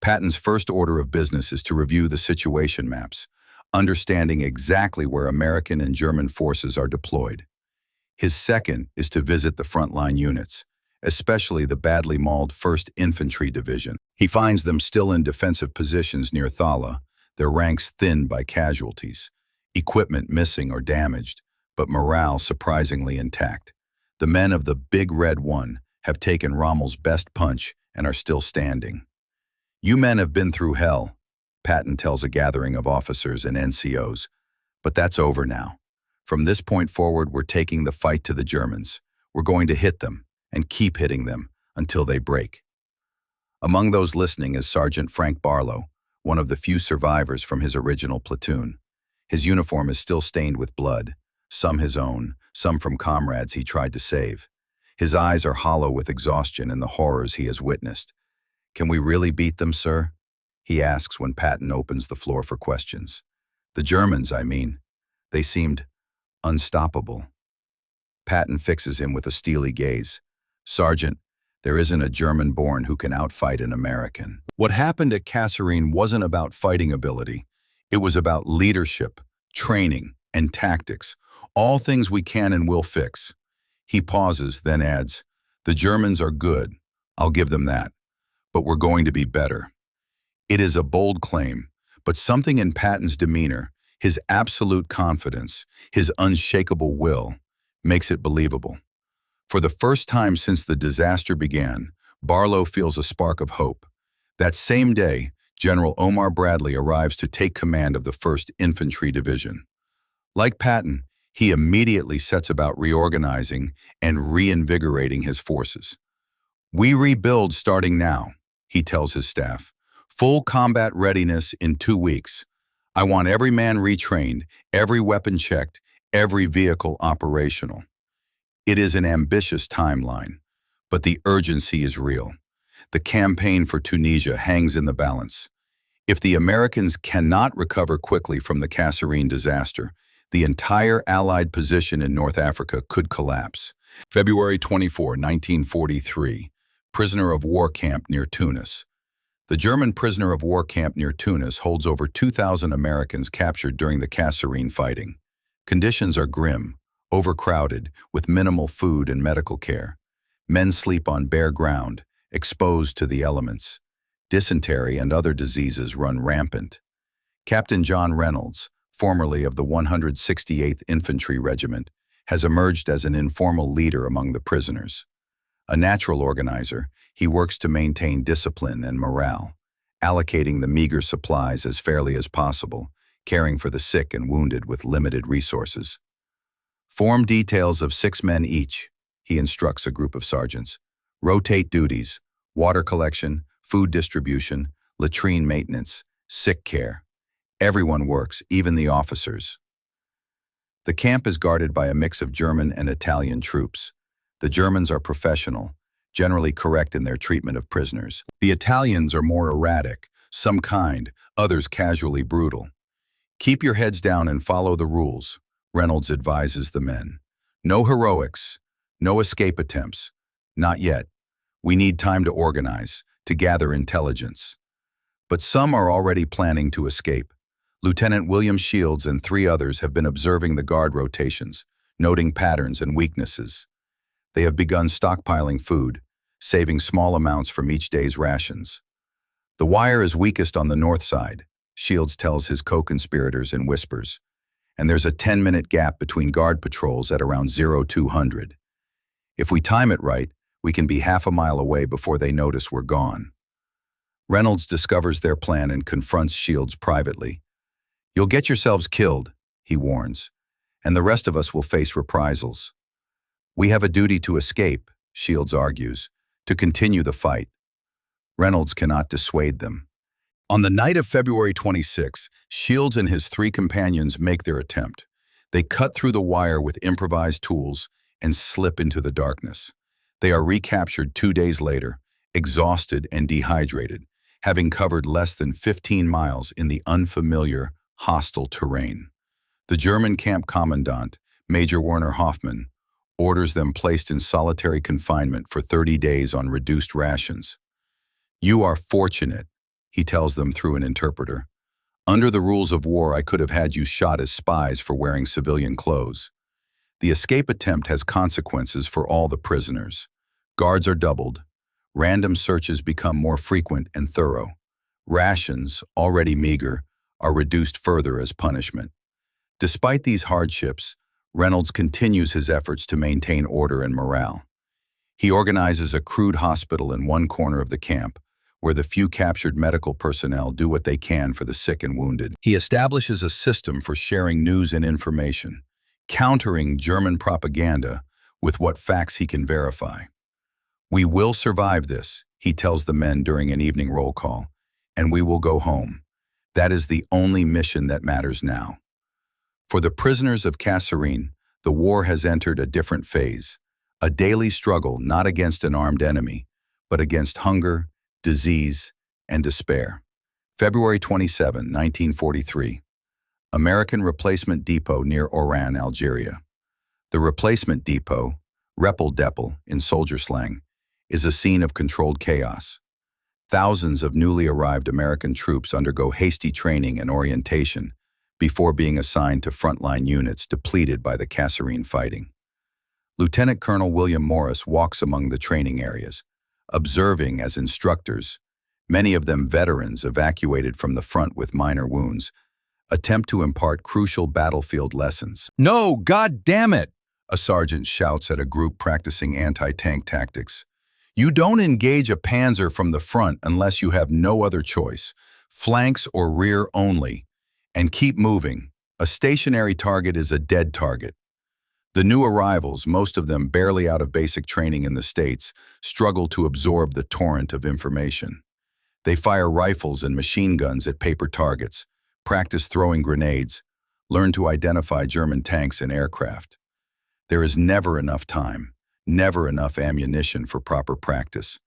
Patton's first order of business is to review the situation maps, understanding exactly where American and German forces are deployed. His second is to visit the frontline units, especially the badly mauled 1st Infantry Division. He finds them still in defensive positions near Thala, their ranks thinned by casualties, equipment missing or damaged, but morale surprisingly intact. The men of the Big Red One have taken Rommel's best punch and are still standing. "You men have been through hell," Patton tells a gathering of officers and NCOs, "but that's over now. From this point forward, we're taking the fight to the Germans. We're going to hit them and keep hitting them until they break." Among those listening is Sergeant Frank Barlow, one of the few survivors from his original platoon. His uniform is still stained with blood, some his own, some from comrades he tried to save. His eyes are hollow with exhaustion and the horrors he has witnessed. "Can we really beat them, sir?" he asks when Patton opens the floor for questions. "The Germans, I mean. They seemed unstoppable." Patton fixes him with a steely gaze. "Sergeant, there isn't a German born who can outfight an American." What happened at Kasserine wasn't about fighting ability. It was about leadership, training, and tactics, all things we can and will fix. He pauses, then adds, "The Germans are good, I'll give them that, but we're going to be better." It is a bold claim, but something in Patton's demeanor, his absolute confidence, his unshakable will, makes it believable. For the first time since the disaster began, Barlow feels a spark of hope. That same day, General Omar Bradley arrives to take command of the 1st Infantry Division. Like Patton, he immediately sets about reorganizing and reinvigorating his forces. "We rebuild starting now," he tells his staff. Full combat readiness in 2 weeks. I want every man retrained, every weapon checked, every vehicle operational. It is an ambitious timeline, but the urgency is real. The campaign for Tunisia hangs in the balance. If the Americans cannot recover quickly from the Kasserine disaster, the entire Allied position in North Africa could collapse. February 24, 1943, prisoner of war camp near Tunis. The German prisoner of war camp near Tunis holds over 2,000 Americans captured during the Kasserine fighting. Conditions are grim, overcrowded, with minimal food and medical care. Men sleep on bare ground, exposed to the elements. Dysentery and other diseases run rampant. Captain John Reynolds, formerly of the 168th Infantry Regiment, has emerged as an informal leader among the prisoners. A natural organizer, he works to maintain discipline and morale, allocating the meager supplies as fairly as possible, caring for the sick and wounded with limited resources. Form details of 6 men each, he instructs a group of sergeants. Rotate duties, water collection, food distribution, latrine maintenance, sick care. Everyone works, even the officers. The camp is guarded by a mix of German and Italian troops. The Germans are professional, generally correct in their treatment of prisoners. The Italians are more erratic, some kind, others casually brutal. Keep your heads down and follow the rules, Reynolds advises the men. No heroics, no escape attempts. Not yet. We need time to organize, to gather intelligence. But some are already planning to escape. Lieutenant William Shields and 3 others have been observing the guard rotations, noting patterns and weaknesses. They have begun stockpiling food, saving small amounts from each day's rations. The wire is weakest on the north side, Shields tells his co-conspirators in whispers, and there's a 10-minute gap between guard patrols at around 0200. If we time it right, we can be half a mile away before they notice we're gone. Reynolds discovers their plan and confronts Shields privately. You'll get yourselves killed, he warns, and the rest of us will face reprisals. We have a duty to escape, Shields argues, to continue the fight. Reynolds cannot dissuade them. On the night of February 26, Shields and his 3 companions make their attempt. They cut through the wire with improvised tools and slip into the darkness. They are recaptured 2 days later, exhausted and dehydrated, having covered less than 15 miles in the unfamiliar, hostile terrain. The German camp commandant, Major Werner Hoffmann, orders them placed in solitary confinement for 30 days on reduced rations. You are fortunate, he tells them through an interpreter. Under the rules of war, I could have had you shot as spies for wearing civilian clothes. The escape attempt has consequences for all the prisoners. Guards are doubled. Random searches become more frequent and thorough. Rations, already meager, are reduced further as punishment. Despite these hardships, Reynolds continues his efforts to maintain order and morale. He organizes a crude hospital in one corner of the camp, where the few captured medical personnel do what they can for the sick and wounded. He establishes a system for sharing news and information, countering German propaganda with what facts he can verify. We will survive this, he tells the men during an evening roll call, and we will go home. That is the only mission that matters now. For the prisoners of Kasserine, the war has entered a different phase, a daily struggle not against an armed enemy, but against hunger, disease, and despair. February 27, 1943. American Replacement Depot near Oran, Algeria. The replacement depot, Repel in soldier slang, is a scene of controlled chaos. Thousands of newly arrived American troops undergo hasty training and orientation before being assigned to frontline units depleted by the Kasserine fighting. Lieutenant Colonel William Morris walks among the training areas, observing as instructors, many of them veterans evacuated from the front with minor wounds, attempt to impart crucial battlefield lessons. "No, God damn it!" a sergeant shouts at a group practicing anti-tank tactics. You don't engage a panzer from the front unless you have no other choice, flanks or rear only, and keep moving. A stationary target is a dead target. The new arrivals, most of them barely out of basic training in the States, struggle to absorb the torrent of information. They fire rifles and machine guns at paper targets, practice throwing grenades, learn to identify German tanks and aircraft. There is never enough time, never enough ammunition for proper practice.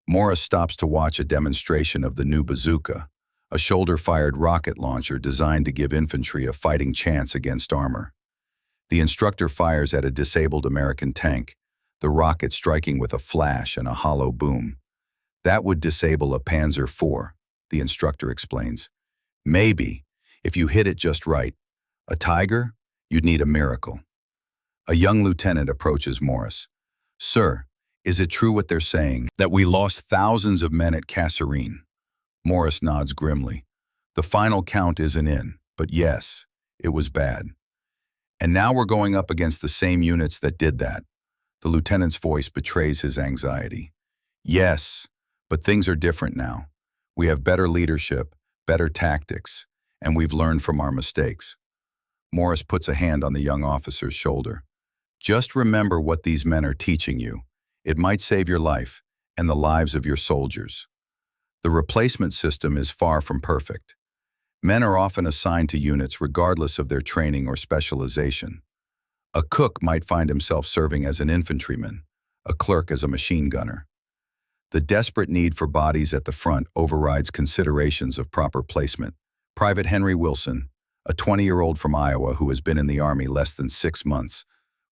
Morris stops to watch a demonstration of the new bazooka, a shoulder-fired rocket launcher designed to give infantry a fighting chance against armor. The instructor fires at a disabled American tank, the rocket striking with a flash and a hollow boom. That would disable a Panzer IV, the instructor explains. Maybe, if you hit it just right. A Tiger? You'd need a miracle. A young lieutenant approaches Morris. Sir, is it true what they're saying, that we lost thousands of men at Kasserine? Morris nods grimly. The final count isn't in, but yes, it was bad. And now we're going up against the same units that did that. The lieutenant's voice betrays his anxiety. Yes, but things are different now. We have better leadership, better tactics, and we've learned from our mistakes. Morris puts a hand on the young officer's shoulder. Just remember what these men are teaching you. It might save your life and the lives of your soldiers. The replacement system is far from perfect. Men are often assigned to units regardless of their training or specialization. A cook might find himself serving as an infantryman, a clerk as a machine gunner. The desperate need for bodies at the front overrides considerations of proper placement. Private Henry Wilson, a 20-year-old from Iowa who has been in the Army less than 6 months,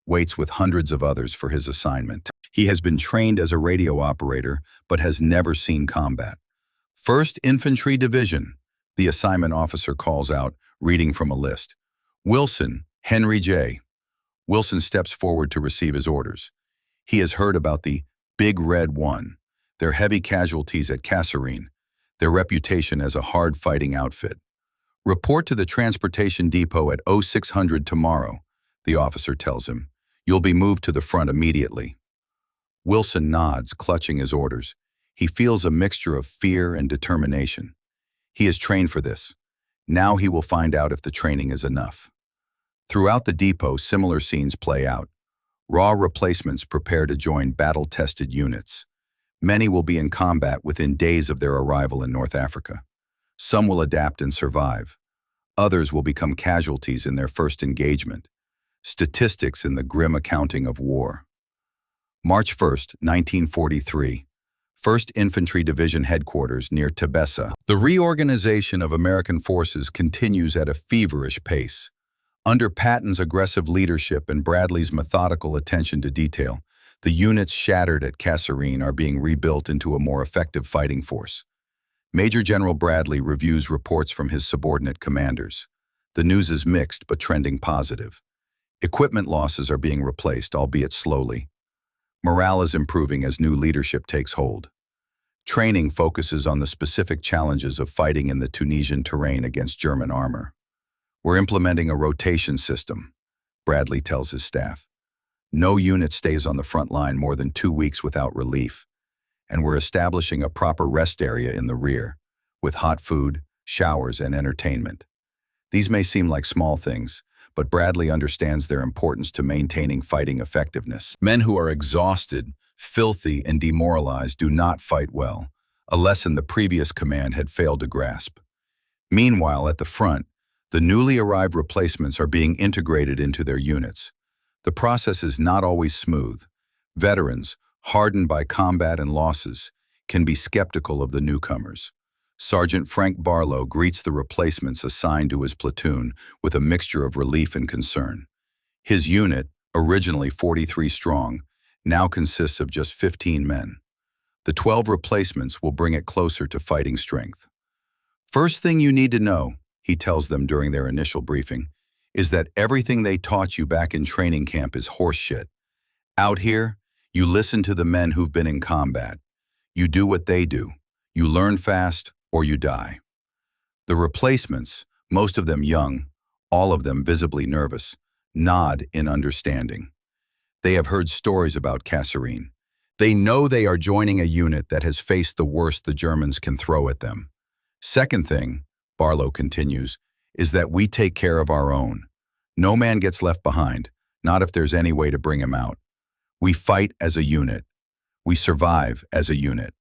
waits with hundreds of others for his assignment. He has been trained as a radio operator, but has never seen combat. 1st Infantry Division, the assignment officer calls out, reading from a list. Wilson, Henry J. Wilson steps forward to receive his orders. He has heard about the Big Red One, their heavy casualties at Kasserine, their reputation as a hard-fighting outfit. Report to the transportation depot at 0600 tomorrow, the officer tells him. You'll be moved to the front immediately. Wilson nods, clutching his orders. He feels a mixture of fear and determination. He is trained for this. Now he will find out if the training is enough. Throughout the depot, similar scenes play out. Raw replacements prepare to join battle-tested units. Many will be in combat within days of their arrival in North Africa. Some will adapt and survive. Others will become casualties in their first engagement. Statistics in the grim accounting of war. March 1, 1943. 1st Infantry Division headquarters near Tebessa. The reorganization of American forces continues at a feverish pace. Under Patton's aggressive leadership and Bradley's methodical attention to detail, the units shattered at Kasserine are being rebuilt into a more effective fighting force. Major General Bradley reviews reports from his subordinate commanders. The news is mixed but trending positive. Equipment losses are being replaced, albeit slowly. Morale is improving as new leadership takes hold. Training focuses on the specific challenges of fighting in the Tunisian terrain against German armor. We're implementing a rotation system, Bradley tells his staff. No unit stays on the front line more than 2 weeks without relief, and we're establishing a proper rest area in the rear, with hot food, showers, and entertainment. These may seem like small things, but Bradley understands their importance to maintaining fighting effectiveness. Men who are exhausted, filthy, and demoralized do not fight well, a lesson the previous command had failed to grasp. Meanwhile, at the front, the newly arrived replacements are being integrated into their units. The process is not always smooth. Veterans, hardened by combat and losses, can be skeptical of the newcomers. Sergeant Frank Barlow greets the replacements assigned to his platoon with a mixture of relief and concern. His unit, originally 43 strong, now consists of just 15 men. The 12 replacements will bring it closer to fighting strength. First thing you need to know, he tells them during their initial briefing, is that everything they taught you back in training camp is horseshit. Out here, you listen to the men who've been in combat. You do what they do. You learn fast, or you die. The replacements, most of them young, all of them visibly nervous, nod in understanding. They have heard stories about Kasserine. They know they are joining a unit that has faced the worst the Germans can throw at them. Second thing, Barlow continues, is that we take care of our own. No man gets left behind, not if there's any way to bring him out. We fight as a unit. We survive as a unit.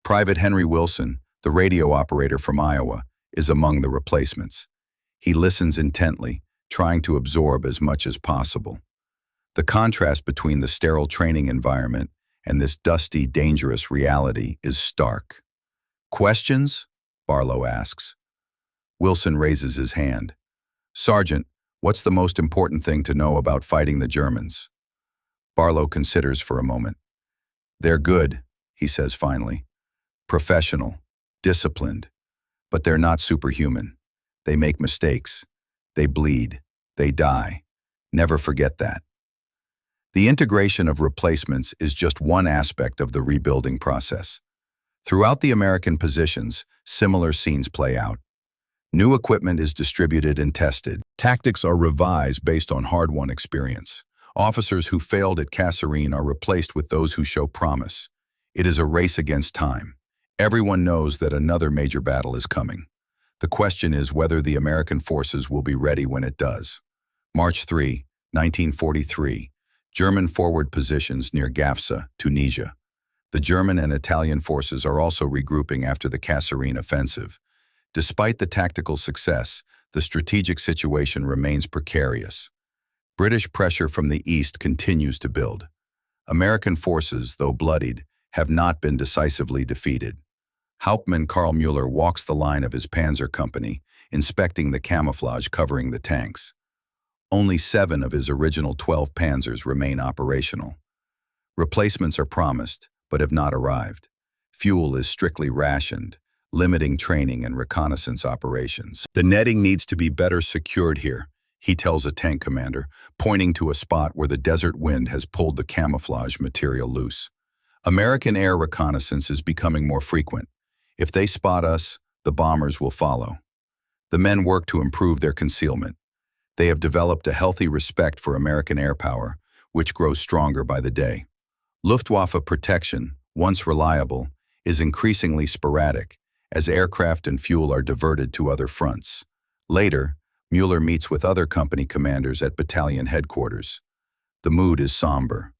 Private Henry Wilson, The radio operator from Iowa is among the replacements. He listens intently, trying to absorb as much as possible. The contrast between the sterile training environment and this dusty, dangerous reality is stark. "Questions?" Barlow asks. Wilson raises his hand. "Sergeant, what's the most important thing to know about fighting the Germans?" Barlow considers for a moment. "They're good," he says finally. "Professional, disciplined, but they're not superhuman. They make mistakes. They bleed. They die. Never forget that." The integration of replacements is just one aspect of the rebuilding process. Throughout the American positions, similar scenes play out. New equipment is distributed and tested. Tactics are revised based on hard-won experience. Officers who failed at Kasserine are replaced with those who show promise. It is a race against time. Everyone knows that another major battle is coming. The question is whether the American forces will be ready when it does. March 3, 1943. German forward positions near Gafsa, Tunisia. The German and Italian forces are also regrouping after the Kasserine offensive. Despite the tactical success, the strategic situation remains precarious. British pressure from the east continues to build. American forces, though bloodied, have not been decisively defeated. Hauptmann Karl Müller walks the line of his panzer company, inspecting the camouflage covering the tanks. Only 7 of his original 12 panzers remain operational. Replacements are promised, but have not arrived. Fuel is strictly rationed, limiting training and reconnaissance operations. "The netting needs to be better secured here," he tells a tank commander, pointing to a spot where the desert wind has pulled the camouflage material loose. American air reconnaissance is becoming more frequent. If they spot us, the bombers will follow. The men work to improve their concealment. They have developed a healthy respect for American air power, which grows stronger by the day. Luftwaffe protection, once reliable, is increasingly sporadic, as aircraft and fuel are diverted to other fronts. Later, Müller meets with other company commanders at battalion headquarters. The mood is somber.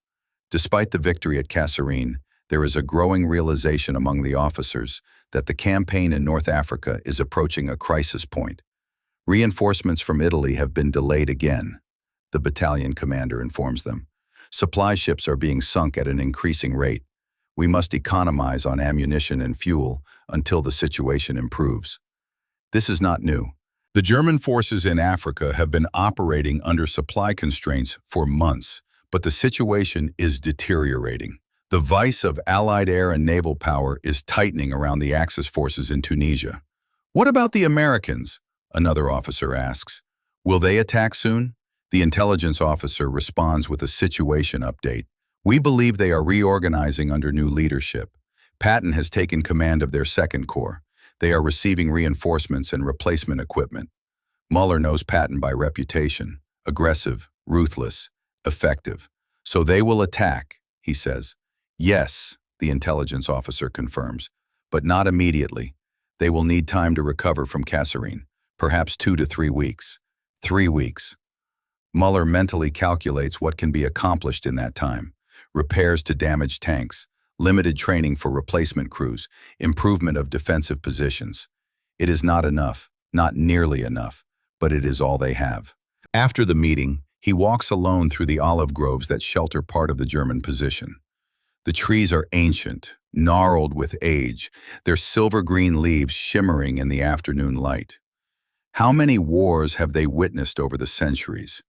Despite the victory at Kasserine, there is a growing realization among the officers that the campaign in North Africa is approaching a crisis point. Reinforcements from Italy have been delayed again, the battalion commander informs them. Supply ships are being sunk at an increasing rate. We must economize on ammunition and fuel until the situation improves. This is not new. The German forces in Africa have been operating under supply constraints for months, but the situation is deteriorating. The vice of Allied air and naval power is tightening around the Axis forces in Tunisia. "What about the Americans?" another officer asks. "Will they attack soon?" The intelligence officer responds with a situation update. "We believe they are reorganizing under new leadership. Patton has taken command of their 2nd Corps. They are receiving reinforcements and replacement equipment. Muller knows Patton by reputation. Aggressive, ruthless, effective. So they will attack," he says. "Yes," the intelligence officer confirms, "but not immediately. They will need time to recover from Kasserine, perhaps 2 to 3 weeks. 3 weeks. Muller mentally calculates what can be accomplished in that time. Repairs to damaged tanks, limited training for replacement crews, improvement of defensive positions. It is not enough, not nearly enough, but it is all they have. After the meeting, he walks alone through the olive groves that shelter part of the German position. The trees are ancient, gnarled with age, their silver-green leaves shimmering in the afternoon light. How many wars have they witnessed over the centuries?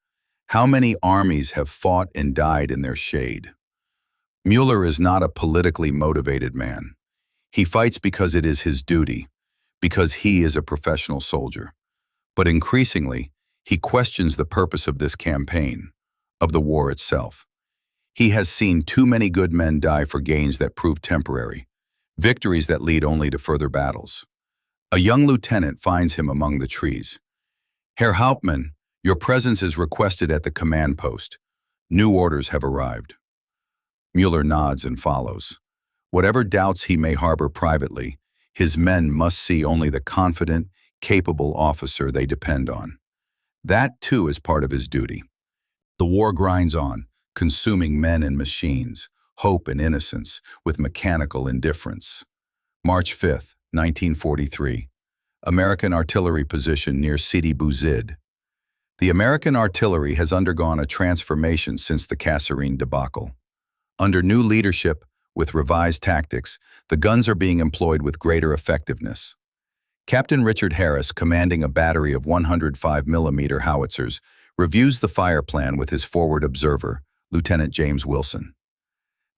How many armies have fought and died in their shade? Müller is not a politically motivated man. He fights because it is his duty, because he is a professional soldier. But increasingly, he questions the purpose of this campaign, of the war itself. He has seen too many good men die for gains that prove temporary, victories that lead only to further battles. A young lieutenant finds him among the trees. "Herr Hauptmann, your presence is requested at the command post. New orders have arrived." Müller nods and follows. Whatever doubts he may harbor privately, his men must see only the confident, capable officer they depend on. That, too, is part of his duty. The war grinds on, consuming men and machines, hope and innocence, with mechanical indifference. March 5, 1943. American artillery position near Sidi Bouzid. The American artillery has undergone a transformation since the Kasserine debacle. Under new leadership, with revised tactics, the guns are being employed with greater effectiveness. Captain Richard Harris, commanding a battery of 105mm howitzers, reviews the fire plan with his forward observer, Lieutenant James Wilson.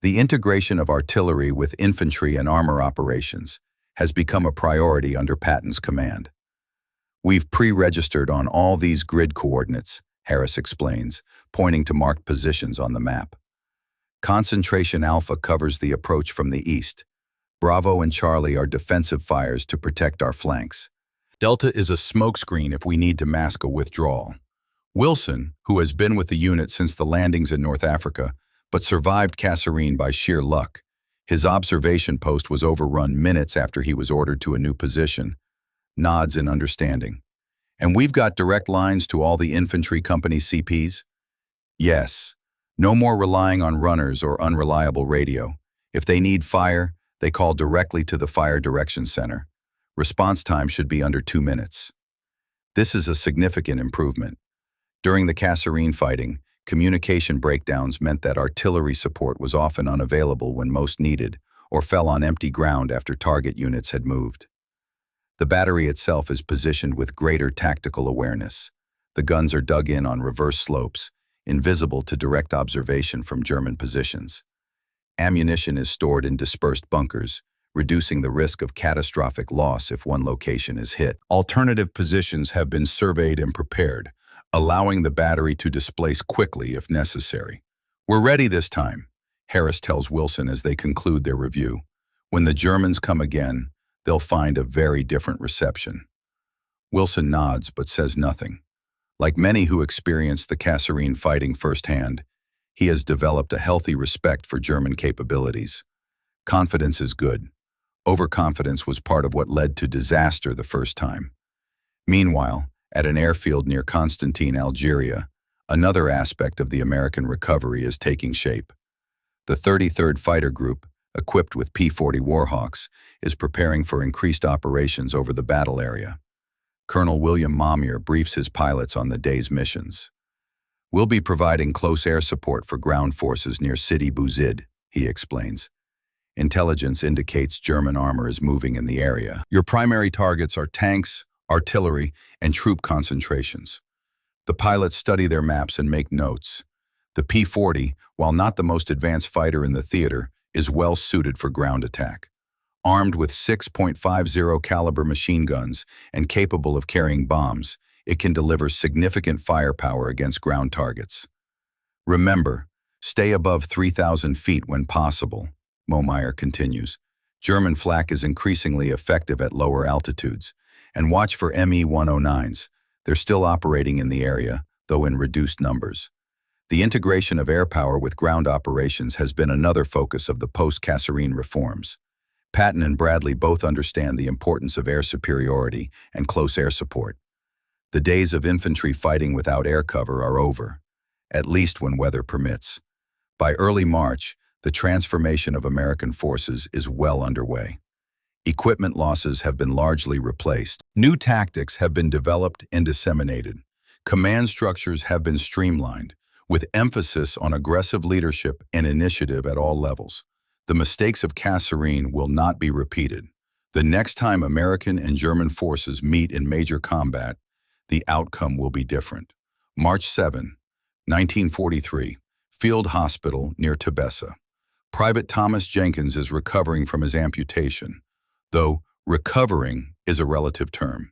The integration of artillery with infantry and armor operations has become a priority under Patton's command. We've pre-registered on all these grid coordinates, Harris explains, pointing to marked positions on the map. Concentration Alpha covers the approach from the east. Bravo and Charlie are defensive fires to protect our flanks. Delta is a smokescreen if we need to mask a withdrawal. Wilson, who has been with the unit since the landings in North Africa, but survived Kasserine by sheer luck, his observation post was overrun minutes after he was ordered to a new position, nods in understanding. And we've got direct lines to all the infantry company CPs? Yes. No more relying on runners or unreliable radio. If they need fire, they call directly to the Fire Direction Center. Response time should be under 2 minutes. This is a significant improvement. During the Kasserine fighting, communication breakdowns meant that artillery support was often unavailable when most needed, or fell on empty ground after target units had moved. The battery itself is positioned with greater tactical awareness. The guns are dug in on reverse slopes, invisible to direct observation from German positions. Ammunition is stored in dispersed bunkers, reducing the risk of catastrophic loss if one location is hit. Alternative positions have been surveyed and prepared, allowing the battery to displace quickly if necessary. We're ready this time, Harris tells Wilson as they conclude their review. When the Germans come again, they'll find a very different reception. Wilson nods but says nothing. Like many who experienced the Kasserine fighting firsthand, he has developed a healthy respect for German capabilities. Confidence is good. Overconfidence was part of what led to disaster the first time. Meanwhile, at an airfield near Constantine, Algeria, another aspect of the American recovery is taking shape. The 33rd Fighter Group, equipped with P-40 Warhawks, is preparing for increased operations over the battle area. Colonel William Mamier briefs his pilots on the day's missions. We'll be providing close air support for ground forces near Sidi Bouzid, he explains. Intelligence indicates German armor is moving in the area. Your primary targets are tanks, artillery, and troop concentrations. The pilots study their maps and make notes. The P-40, while not the most advanced fighter in the theater, is well suited for ground attack. Armed with 6.50 caliber machine guns and capable of carrying bombs, it can deliver significant firepower against ground targets. Remember, stay above 3,000 feet when possible, Momeyer continues. German flak is increasingly effective at lower altitudes, and watch for Me-109s. They're still operating in the area, though in reduced numbers. The integration of air power with ground operations has been another focus of the post-Kasserine reforms. Patton and Bradley both understand the importance of air superiority and close air support. The days of infantry fighting without air cover are over, at least when weather permits. By early March, the transformation of American forces is well underway. Equipment losses have been largely replaced. New tactics have been developed and disseminated. Command structures have been streamlined, with emphasis on aggressive leadership and initiative at all levels. The mistakes of Kasserine will not be repeated. The next time American and German forces meet in major combat, the outcome will be different. March 7, 1943, Field Hospital near Tebessa. Private Thomas Jenkins is recovering from his amputation, though recovering is a relative term.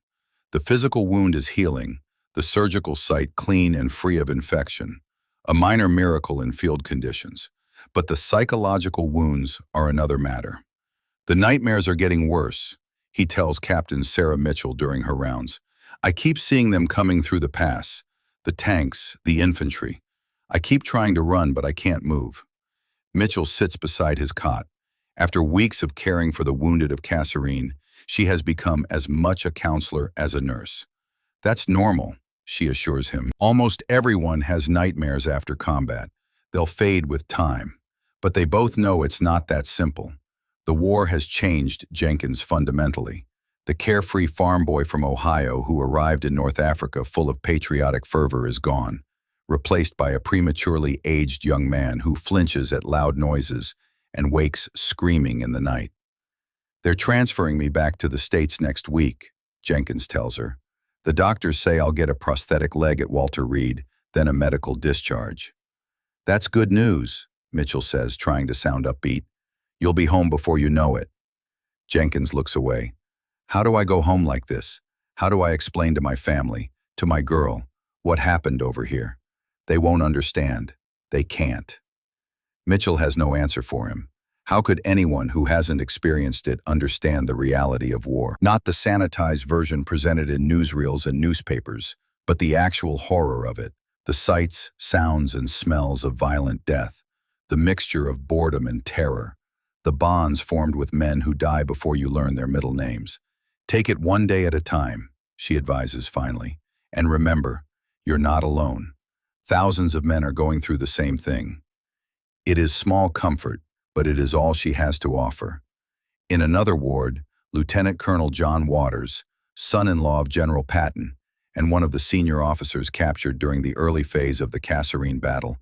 The physical wound is healing, the surgical site clean and free of infection, a minor miracle in field conditions. But the psychological wounds are another matter. The nightmares are getting worse, he tells Captain Sarah Mitchell during her rounds. I keep seeing them coming through the pass, the tanks, the infantry. I keep trying to run, but I can't move. Mitchell sits beside his cot. After weeks of caring for the wounded of Kasserine, she has become as much a counselor as a nurse. That's normal, she assures him. Almost everyone has nightmares after combat. They'll fade with time. But they both know it's not that simple. The war has changed Jenkins fundamentally. The carefree farm boy from Ohio who arrived in North Africa full of patriotic fervor is gone, replaced by a prematurely aged young man who flinches at loud noises and wakes screaming in the night. "They're transferring me back to the States next week," Jenkins tells her. "The doctors say I'll get a prosthetic leg at Walter Reed, then a medical discharge." "That's good news," Mitchell says, trying to sound upbeat. "You'll be home before you know it." Jenkins looks away. "How do I go home like this? How do I explain to my family, to my girl, what happened over here? They won't understand. They can't." Mitchell has no answer for him. How could anyone who hasn't experienced it understand the reality of war? Not the sanitized version presented in newsreels and newspapers, but the actual horror of it. The sights, sounds, and smells of violent death. The mixture of boredom and terror. The bonds formed with men who die before you learn their middle names. "Take it one day at a time," she advises finally. "And remember, you're not alone. Thousands of men are going through the same thing." It is small comfort, but it is all she has to offer. In another ward, Lieutenant Colonel John Waters, son-in-law of General Patton, and one of the senior officers captured during the early phase of the Kasserine battle,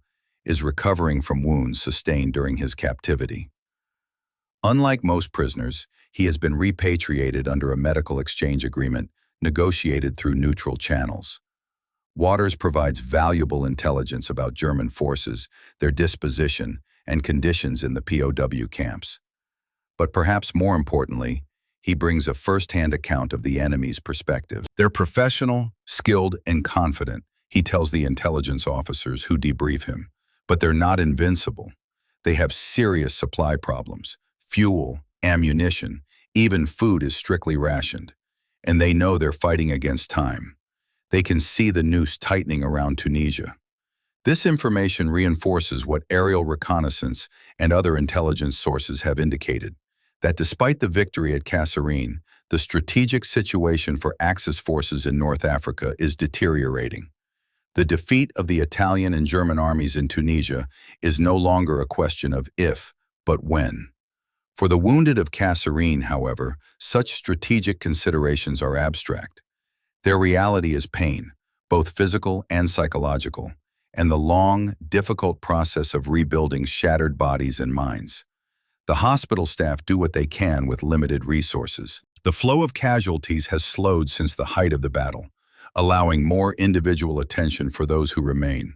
is recovering from wounds sustained during his captivity. Unlike most prisoners, he has been repatriated under a medical exchange agreement negotiated through neutral channels. Waters provides valuable intelligence about German forces, their disposition, and conditions in the POW camps. But perhaps more importantly, he brings a first-hand account of the enemy's perspective. "They're professional, skilled, and confident," he tells the intelligence officers who debrief him. "But they're not invincible. They have serious supply problems. Fuel, ammunition, even food is strictly rationed. And they know they're fighting against time. They can see the noose tightening around Tunisia." This information reinforces what aerial reconnaissance and other intelligence sources have indicated, that despite the victory at Kasserine, the strategic situation for Axis forces in North Africa is deteriorating. The defeat of the Italian and German armies in Tunisia is no longer a question of if, but when. For the wounded of Kasserine, however, such strategic considerations are abstract. Their reality is pain, both physical and psychological, and the long, difficult process of rebuilding shattered bodies and minds. The hospital staff do what they can with limited resources. The flow of casualties has slowed since the height of the battle, allowing more individual attention for those who remain.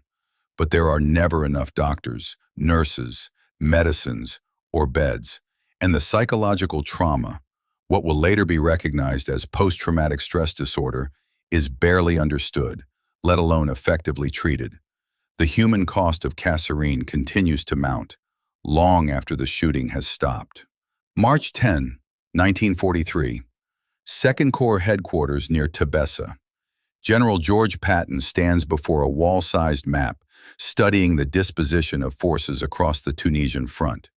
But there are never enough doctors, nurses, medicines, or beds, and the psychological trauma, what will later be recognized as post-traumatic stress disorder, is barely understood, let alone effectively treated. The human cost of Kasserine continues to mount, long after the shooting has stopped. March 10, 1943. Second Corps headquarters near Tebessa. General George Patton stands before a wall-sized map, studying the disposition of forces across the Tunisian front.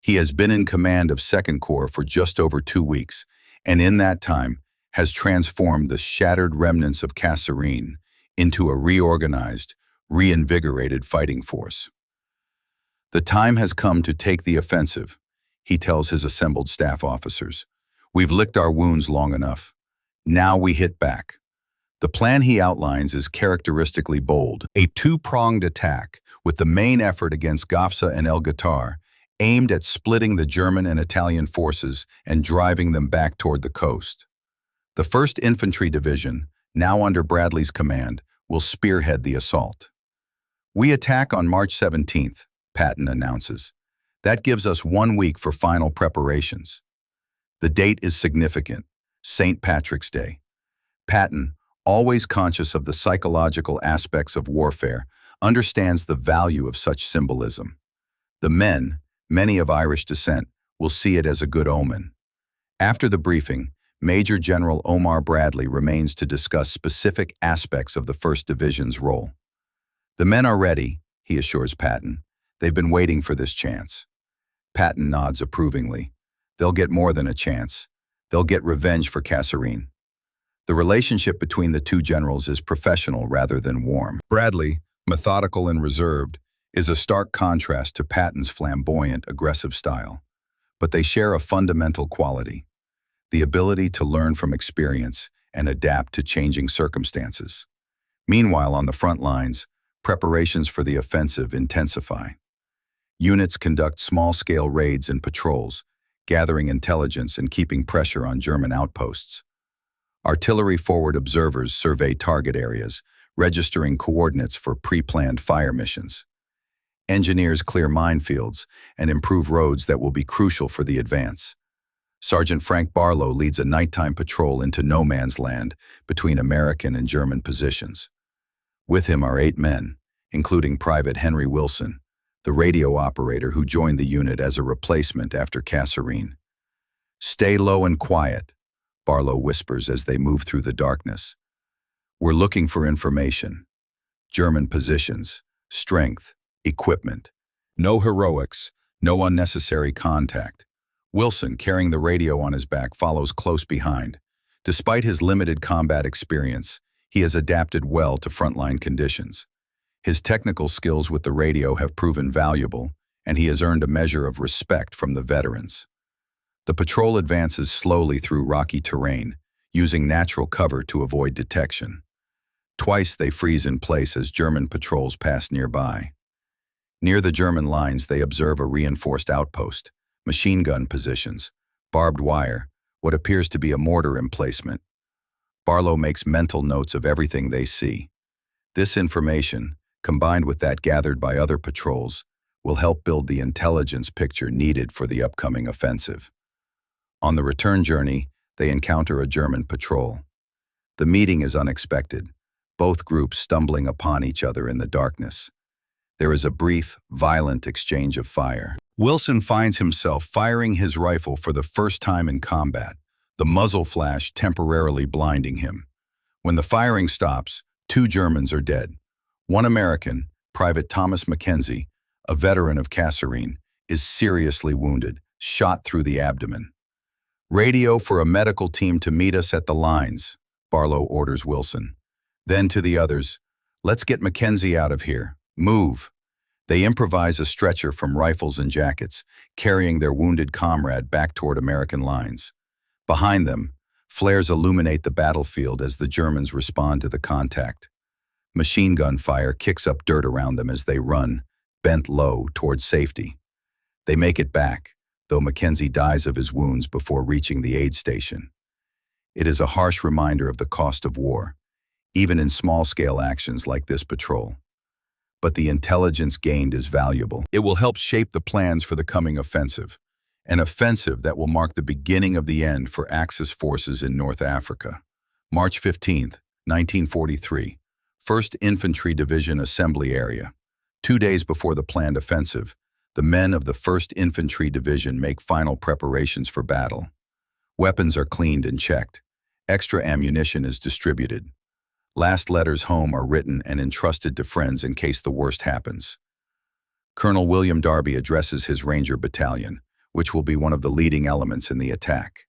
He has been in command of Second Corps for just over 2 weeks, and in that time has transformed the shattered remnants of Kasserine into a reorganized, reinvigorated fighting force. "The time has come to take the offensive," he tells his assembled staff officers. "We've licked our wounds long enough. Now we hit back." The plan he outlines is characteristically bold, a two-pronged attack with the main effort against Gafsa and El Ghoutar, aimed at splitting the German and Italian forces and driving them back toward the coast. The 1st Infantry Division, now under Bradley's command, will spearhead the assault. "We attack on March 17th, Patton announces. "That gives us 1 week for final preparations." The date is significant, St. Patrick's Day. Patton, always conscious of the psychological aspects of warfare, understands the value of such symbolism. The men, many of Irish descent, will see it as a good omen. After the briefing, Major General Omar Bradley remains to discuss specific aspects of the 1st Division's role. "The men are ready," he assures Patton. "They've been waiting for this chance." Patton nods approvingly. "They'll get more than a chance. They'll get revenge for Kasserine." The relationship between the two generals is professional rather than warm. Bradley, methodical and reserved, is a stark contrast to Patton's flamboyant, aggressive style. but they share a fundamental quality: the ability to learn from experience and adapt to changing circumstances. Meanwhile, on the front lines, preparations for the offensive intensify. Units conduct small-scale raids and patrols, gathering intelligence and keeping pressure on German outposts. Artillery forward observers survey target areas, registering coordinates for pre-planned fire missions. Engineers clear minefields and improve roads that will be crucial for the advance. Sergeant Frank Barlow leads a nighttime patrol into no man's land between American and German positions. With him are 8 men, including Private Henry Wilson, the radio operator who joined the unit as a replacement after Kasserine. "Stay low and quiet," Barlow whispers as they move through the darkness. "We're looking for information. German positions, strength, equipment. No heroics, no unnecessary contact." Wilson, carrying the radio on his back, follows close behind. Despite his limited combat experience, he has adapted well to frontline conditions. His technical skills with the radio have proven valuable, and he has earned a measure of respect from the veterans. The patrol advances slowly through rocky terrain, using natural cover to avoid detection. Twice they freeze in place as German patrols pass nearby. Near the German lines, they observe a reinforced outpost, machine gun positions, barbed wire, what appears to be a mortar emplacement. Barlow makes mental notes of everything they see. This information, combined with that gathered by other patrols, will help build the intelligence picture needed for the upcoming offensive. On the return journey, they encounter a German patrol. The meeting is unexpected, both groups stumbling upon each other in the darkness. There is a brief, violent exchange of fire. Wilson finds himself firing his rifle for the first time in combat, the muzzle flash temporarily blinding him. When the firing stops, 2 Germans are dead. One American, Private Thomas Mackenzie, a veteran of Kasserine, is seriously wounded, shot through the abdomen. "Radio for a medical team to meet us at the lines," Barlow orders Wilson. Then to the others, "Let's get Mackenzie out of here. Move." They improvise a stretcher from rifles and jackets, carrying their wounded comrade back toward American lines. Behind them, flares illuminate the battlefield as the Germans respond to the contact. Machine gun fire kicks up dirt around them as they run, bent low, towards safety. They make it back, though Mackenzie dies of his wounds before reaching the aid station. It is a harsh reminder of the cost of war, even in small-scale actions like this patrol. But the intelligence gained is valuable. It will help shape the plans for the coming offensive, an offensive that will mark the beginning of the end for Axis forces in North Africa. March 15, 1943, 1st Infantry Division Assembly Area. 2 days before the planned offensive, the men of the 1st Infantry Division make final preparations for battle. Weapons are cleaned and checked. Extra ammunition is distributed. Last letters home are written and entrusted to friends in case the worst happens. Colonel William Darby addresses his Ranger Battalion, which will be one of the leading elements in the attack.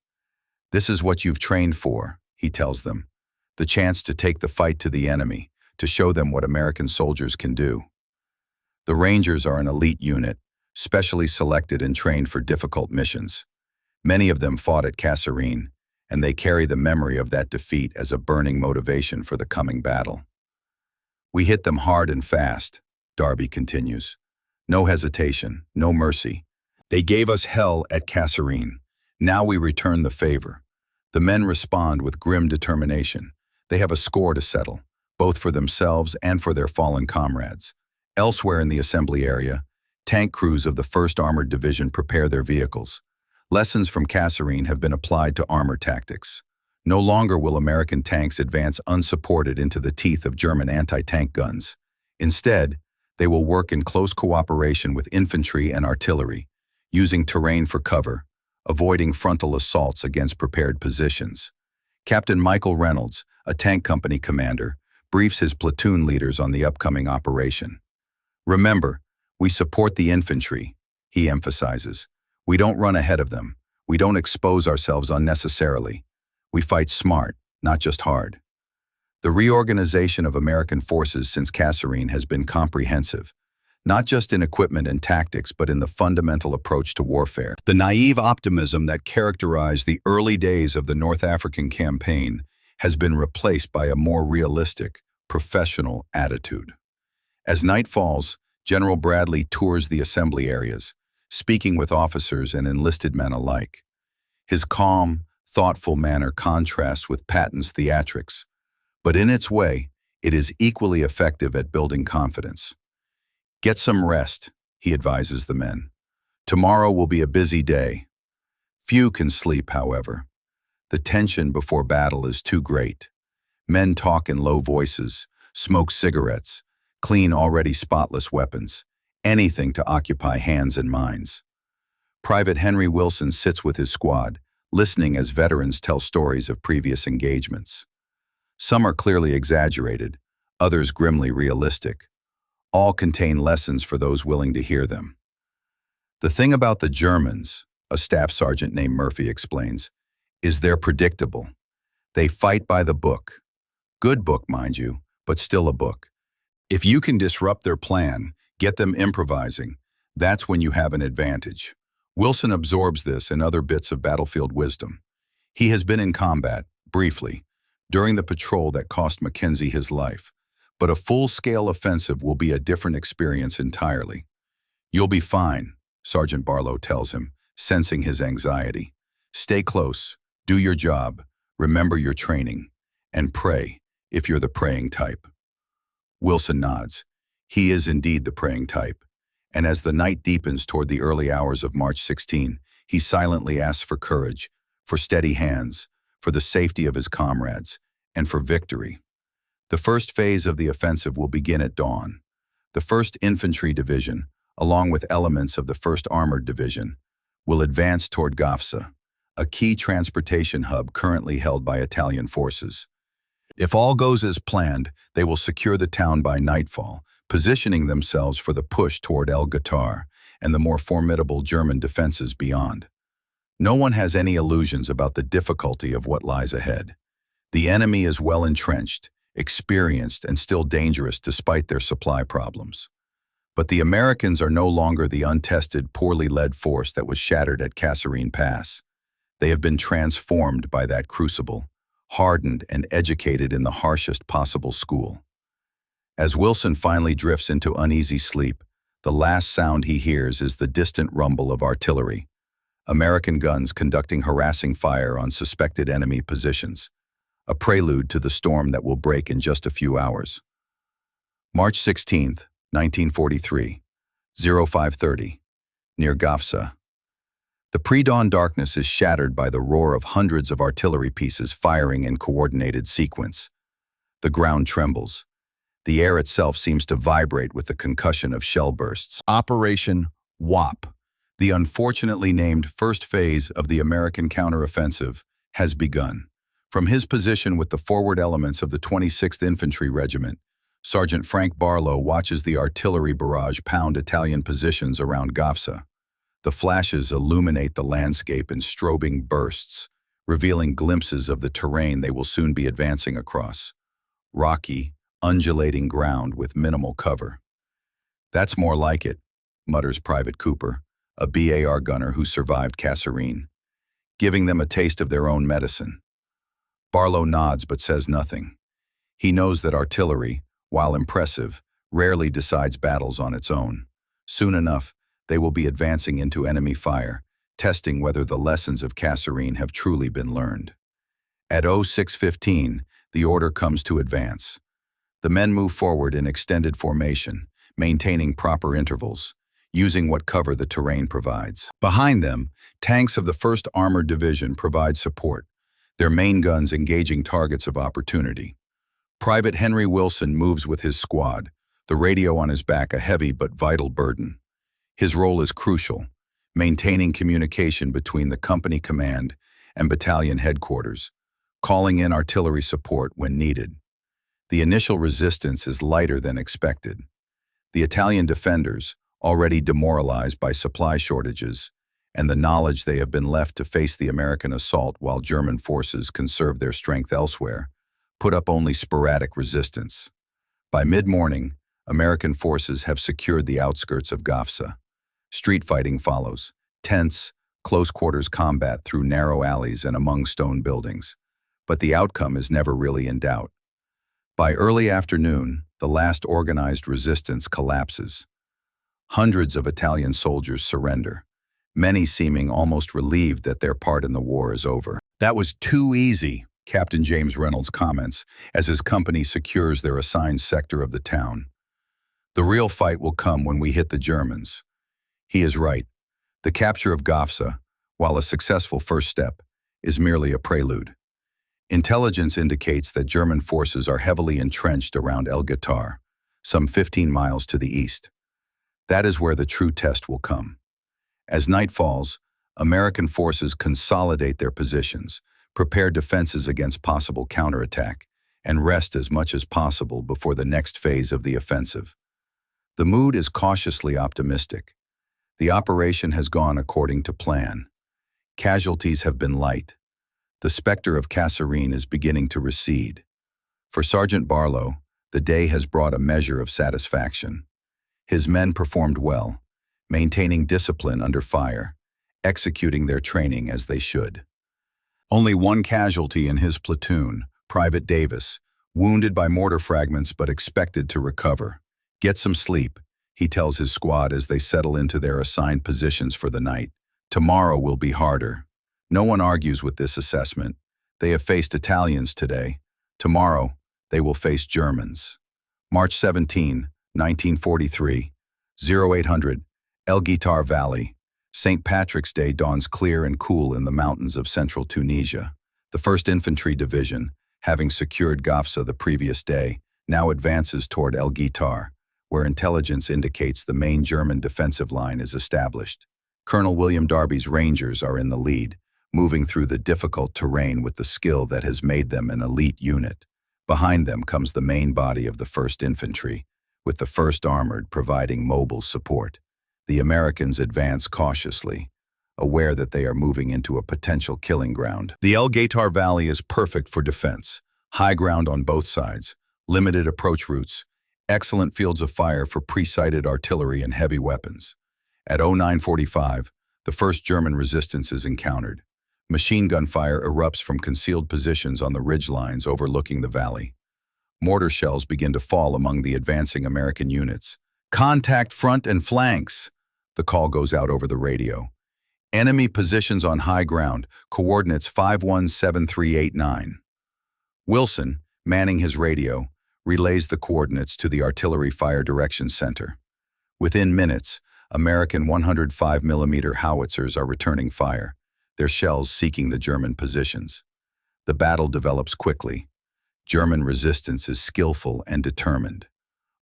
"This is what you've trained for," he tells them. "The chance to take the fight to the enemy, to show them what American soldiers can do." The Rangers are an elite unit, specially selected and trained for difficult missions. Many of them fought at Kasserine, and they carry the memory of that defeat as a burning motivation for the coming battle. "We hit them hard and fast," Darby continues. "No hesitation, no mercy. They gave us hell at Kasserine. Now we return the favor." The men respond with grim determination. They have a score to settle, both for themselves and for their fallen comrades. Elsewhere in the assembly area, tank crews of the 1st Armored Division prepare their vehicles. Lessons from Kasserine have been applied to armor tactics. No longer will American tanks advance unsupported into the teeth of German anti-tank guns. Instead, they will work in close cooperation with infantry and artillery, using terrain for cover, avoiding frontal assaults against prepared positions. Captain Michael Reynolds, a tank company commander, briefs his platoon leaders on the upcoming operation. "Remember, we support the infantry," he emphasizes. "We don't run ahead of them. We don't expose ourselves unnecessarily. We fight smart, not just hard." The reorganization of American forces since Kasserine has been comprehensive. not just in equipment and tactics, but in the fundamental approach to warfare. The naive optimism that characterized the early days of the North African campaign has been replaced by a more realistic, professional attitude. As night falls, General Bradley tours the assembly areas, speaking with officers and enlisted men alike. His calm, thoughtful manner contrasts with Patton's theatrics, but in its way, it is equally effective at building confidence. "Get some rest," he advises the men. "Tomorrow will be a busy day." Few can sleep, however. The tension before battle is too great. Men talk in low voices, smoke cigarettes, clean already spotless weapons, anything to occupy hands and minds. Private Henry Wilson sits with his squad, listening as veterans tell stories of previous engagements. Some are clearly exaggerated, others grimly realistic. All contain lessons for those willing to hear them. "The thing about the Germans," a staff sergeant named Murphy explains, "is they're predictable. They fight by the book. Good book, mind you, but still a book. If you can disrupt their plan, get them improvising, that's when you have an advantage." Wilson absorbs this and other bits of battlefield wisdom. He has been in combat, briefly, during the patrol that cost Mackenzie his life, but a full-scale offensive will be a different experience entirely. "You'll be fine," Sergeant Barlow tells him, sensing his anxiety. "Stay close, do your job, remember your training, and pray, if you're the praying type." Wilson nods. He is indeed the praying type, and as the night deepens toward the early hours of March 16, he silently asks for courage, for steady hands, for the safety of his comrades, and for victory. The first phase of the offensive will begin at dawn. The 1st Infantry Division, along with elements of the 1st Armored Division, will advance toward Gafsa, a key transportation hub currently held by Italian forces. If all goes as planned, they will secure the town by nightfall, positioning themselves for the push toward El Ghoutar and the more formidable German defenses beyond. No one has any illusions about the difficulty of what lies ahead. The enemy is well entrenched, experienced, and still dangerous despite their supply problems. But the Americans are no longer the untested, poorly led force that was shattered at Kasserine Pass. They have been transformed by that crucible, hardened and educated in the harshest possible school. As Wilson finally drifts into uneasy sleep, the last sound he hears is the distant rumble of artillery, American guns conducting harassing fire on suspected enemy positions, a prelude to the storm that will break in just a few hours. March 16, 1943, 0530, near Gafsa. The pre-dawn darkness is shattered by the roar of hundreds of artillery pieces firing in coordinated sequence. The ground trembles. The air itself seems to vibrate with the concussion of shell bursts. Operation WWII, the unfortunately named first phase of the American counteroffensive, has begun. From his position with the forward elements of the 26th Infantry Regiment, Sergeant Frank Barlow watches the artillery barrage pound Italian positions around Gafsa. The flashes illuminate the landscape in strobing bursts, revealing glimpses of the terrain they will soon be advancing across. Rocky, undulating ground with minimal cover. "That's more like it," mutters Private Cooper, a BAR gunner who survived Kasserine, giving them a taste of their own medicine. Barlow nods but says nothing. He knows that artillery, while impressive, rarely decides battles on its own. Soon enough, they will be advancing into enemy fire, testing whether the lessons of Kasserine have truly been learned. At 06:15, the order comes to advance. The men move forward in extended formation, maintaining proper intervals, using what cover the terrain provides. Behind them, tanks of the 1st Armored Division provide support, their main guns engaging targets of opportunity. Private Henry Wilson moves with his squad, the radio on his back a heavy but vital burden. His role is crucial, maintaining communication between the company command and battalion headquarters, calling in artillery support when needed. The initial resistance is lighter than expected. The Italian defenders, already demoralized by supply shortages and the knowledge they have been left to face the American assault while German forces conserve their strength elsewhere, put up only sporadic resistance. By mid-morning, American forces have secured the outskirts of Gafsa. Street fighting follows, tense, close-quarters combat through narrow alleys and among stone buildings. But the outcome is never really in doubt. By early afternoon, the last organized resistance collapses. Hundreds of Italian soldiers surrender, many seeming almost relieved that their part in the war is over. "That was too easy," Captain James Reynolds comments, as his company secures their assigned sector of the town. "The real fight will come when we hit the Germans." He is right. The capture of Gafsa, while a successful first step, is merely a prelude. Intelligence indicates that German forces are heavily entrenched around El Guitar, some 15 miles to the east. That is where the true test will come. As night falls, American forces consolidate their positions, prepare defenses against possible counterattack, and rest as much as possible before the next phase of the offensive. The mood is cautiously optimistic. The operation has gone according to plan. Casualties have been light. The specter of Kasserine is beginning to recede. For Sergeant Barlow, the day has brought a measure of satisfaction. His men performed well, maintaining discipline under fire, executing their training as they should. Only one casualty in his platoon, Private Davis, wounded by mortar fragments but expected to recover. "Get some sleep," he tells his squad as they settle into their assigned positions for the night. "Tomorrow will be harder." No one argues with this assessment. They have faced Italians today. Tomorrow, they will face Germans. March 17, 1943, 0800, El Guitar Valley. St. Patrick's Day dawns clear and cool in the mountains of central Tunisia. The 1st Infantry Division, having secured Gafsa the previous day, now advances toward El Guitar, where intelligence indicates the main German defensive line is established. Colonel William Darby's Rangers are in the lead, moving through the difficult terrain with the skill that has made them an elite unit. Behind them comes the main body of the 1st Infantry, with the 1st Armored providing mobile support. The Americans advance cautiously, aware that they are moving into a potential killing ground. The El Guitar Valley is perfect for defense. High ground on both sides, limited approach routes, excellent fields of fire for pre-sighted artillery and heavy weapons. At 0945, the first German resistance is encountered. Machine gun fire erupts from concealed positions on the ridge lines overlooking the valley. Mortar shells begin to fall among the advancing American units. "Contact front and flanks!" The call goes out over the radio. "Enemy positions on high ground, coordinates 517389. Wilson, manning his radio, relays the coordinates to the Artillery Fire Direction Center. Within minutes, American 105mm howitzers are returning fire, their shells seeking the German positions. The battle develops quickly. German resistance is skillful and determined.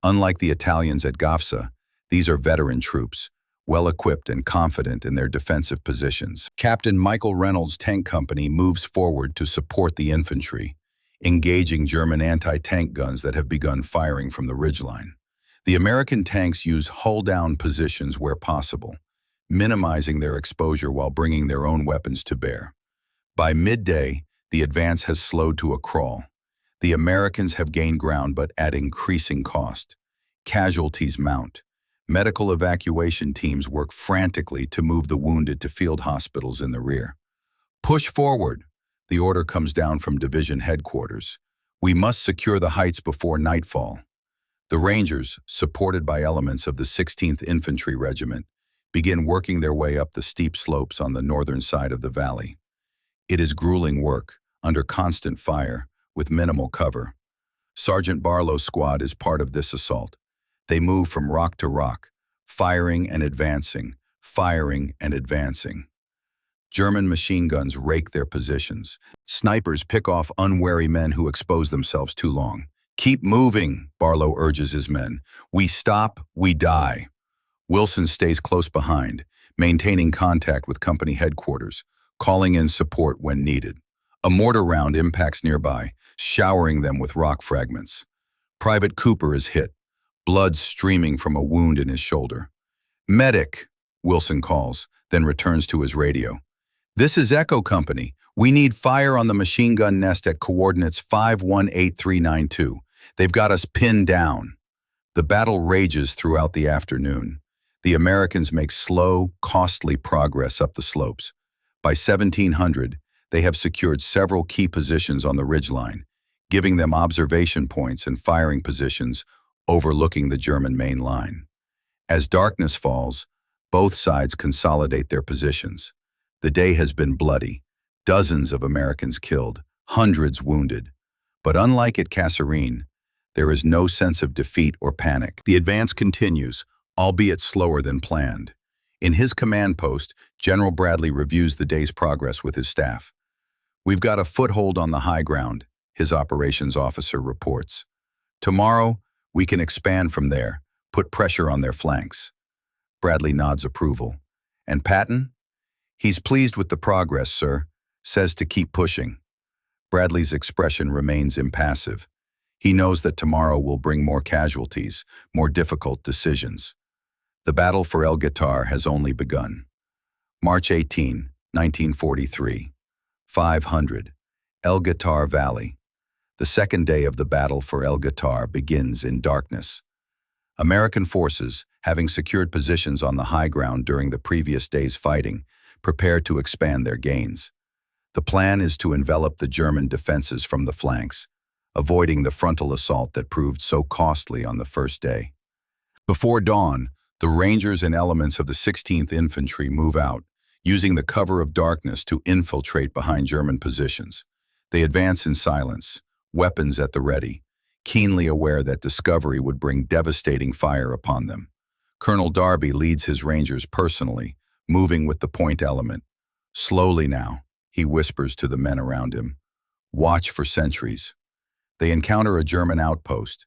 Unlike the Italians at Gafsa, these are veteran troops, well-equipped and confident in their defensive positions. Captain Michael Reynolds' tank company moves forward to support the infantry, engaging German anti-tank guns that have begun firing from the ridgeline. The American tanks use hull-down positions where possible, minimizing their exposure while bringing their own weapons to bear. By midday, the advance has slowed to a crawl. The Americans have gained ground but at increasing cost. Casualties mount. Medical evacuation teams work frantically to move the wounded to field hospitals in the rear. "Push forward," the order comes down from division headquarters. "We must secure the heights before nightfall." The Rangers, supported by elements of the 16th Infantry Regiment, begin working their way up the steep slopes on the northern side of the valley. It is grueling work, under constant fire, with minimal cover. Sergeant Barlow's squad is part of this assault. They move from rock to rock, firing and advancing, firing and advancing. German machine guns rake their positions. Snipers pick off unwary men who expose themselves too long. "Keep moving," Barlow urges his men. "We stop, we die." Wilson stays close behind, maintaining contact with company headquarters, calling in support when needed. A mortar round impacts nearby, showering them with rock fragments. Private Cooper is hit, blood streaming from a wound in his shoulder. "Medic," Wilson calls, then returns to his radio. "This is Echo Company. We need fire on the machine gun nest at coordinates 518392. They've got us pinned down." The battle rages throughout the afternoon. The Americans make slow, costly progress up the slopes. By 1700, they have secured several key positions on the ridgeline, giving them observation points and firing positions overlooking the German main line. As darkness falls, both sides consolidate their positions. The day has been bloody, dozens of Americans killed, hundreds wounded. But unlike at Kasserine, there is no sense of defeat or panic. The advance continues, albeit slower than planned. In his command post, General Bradley reviews the day's progress with his staff. "We've got a foothold on the high ground," his operations officer reports. "Tomorrow, we can expand from there, put pressure on their flanks." Bradley nods approval. "And Patton?" "He's pleased with the progress, sir. Says to keep pushing." Bradley's expression remains impassive. He knows that tomorrow will bring more casualties, more difficult decisions. The battle for El Guitar has only begun. March 18, 1943. 500. El Guitar Valley. The second day of the battle for El Guitar begins in darkness. American forces, having secured positions on the high ground during the previous day's fighting, prepare to expand their gains. The plan is to envelop the German defenses from the flanks, avoiding the frontal assault that proved so costly on the first day. Before dawn, the Rangers and elements of the 16th Infantry move out, using the cover of darkness to infiltrate behind German positions. They advance in silence, weapons at the ready, keenly aware that discovery would bring devastating fire upon them. Colonel Darby leads his Rangers personally, moving with the point element. "Slowly now," he whispers to the men around him. "Watch for sentries." They encounter a German outpost,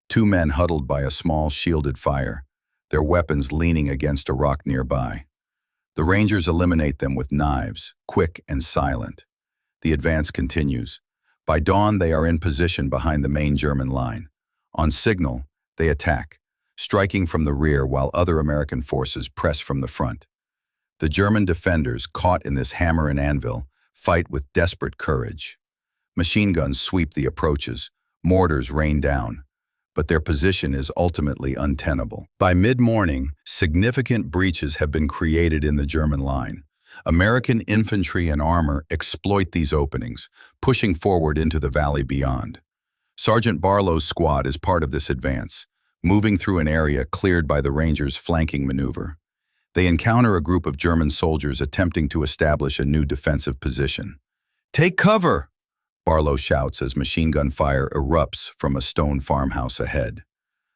two men huddled by a small shielded fire, their weapons leaning against a rock nearby. The Rangers eliminate them with knives, quick and silent. The advance continues. By dawn, they are in position behind the main German line. On signal, they attack, striking from the rear while other American forces press from the front. The German defenders, caught in this hammer and anvil, fight with desperate courage. Machine guns sweep the approaches, mortars rain down, but their position is ultimately untenable. By mid-morning, significant breaches have been created in the German line. American infantry and armor exploit these openings, pushing forward into the valley beyond. Sergeant Barlow's squad is part of this advance, moving through an area cleared by the Rangers' flanking maneuver. They encounter a group of German soldiers attempting to establish a new defensive position. "Take cover!" Barlow shouts as machine gun fire erupts from a stone farmhouse ahead.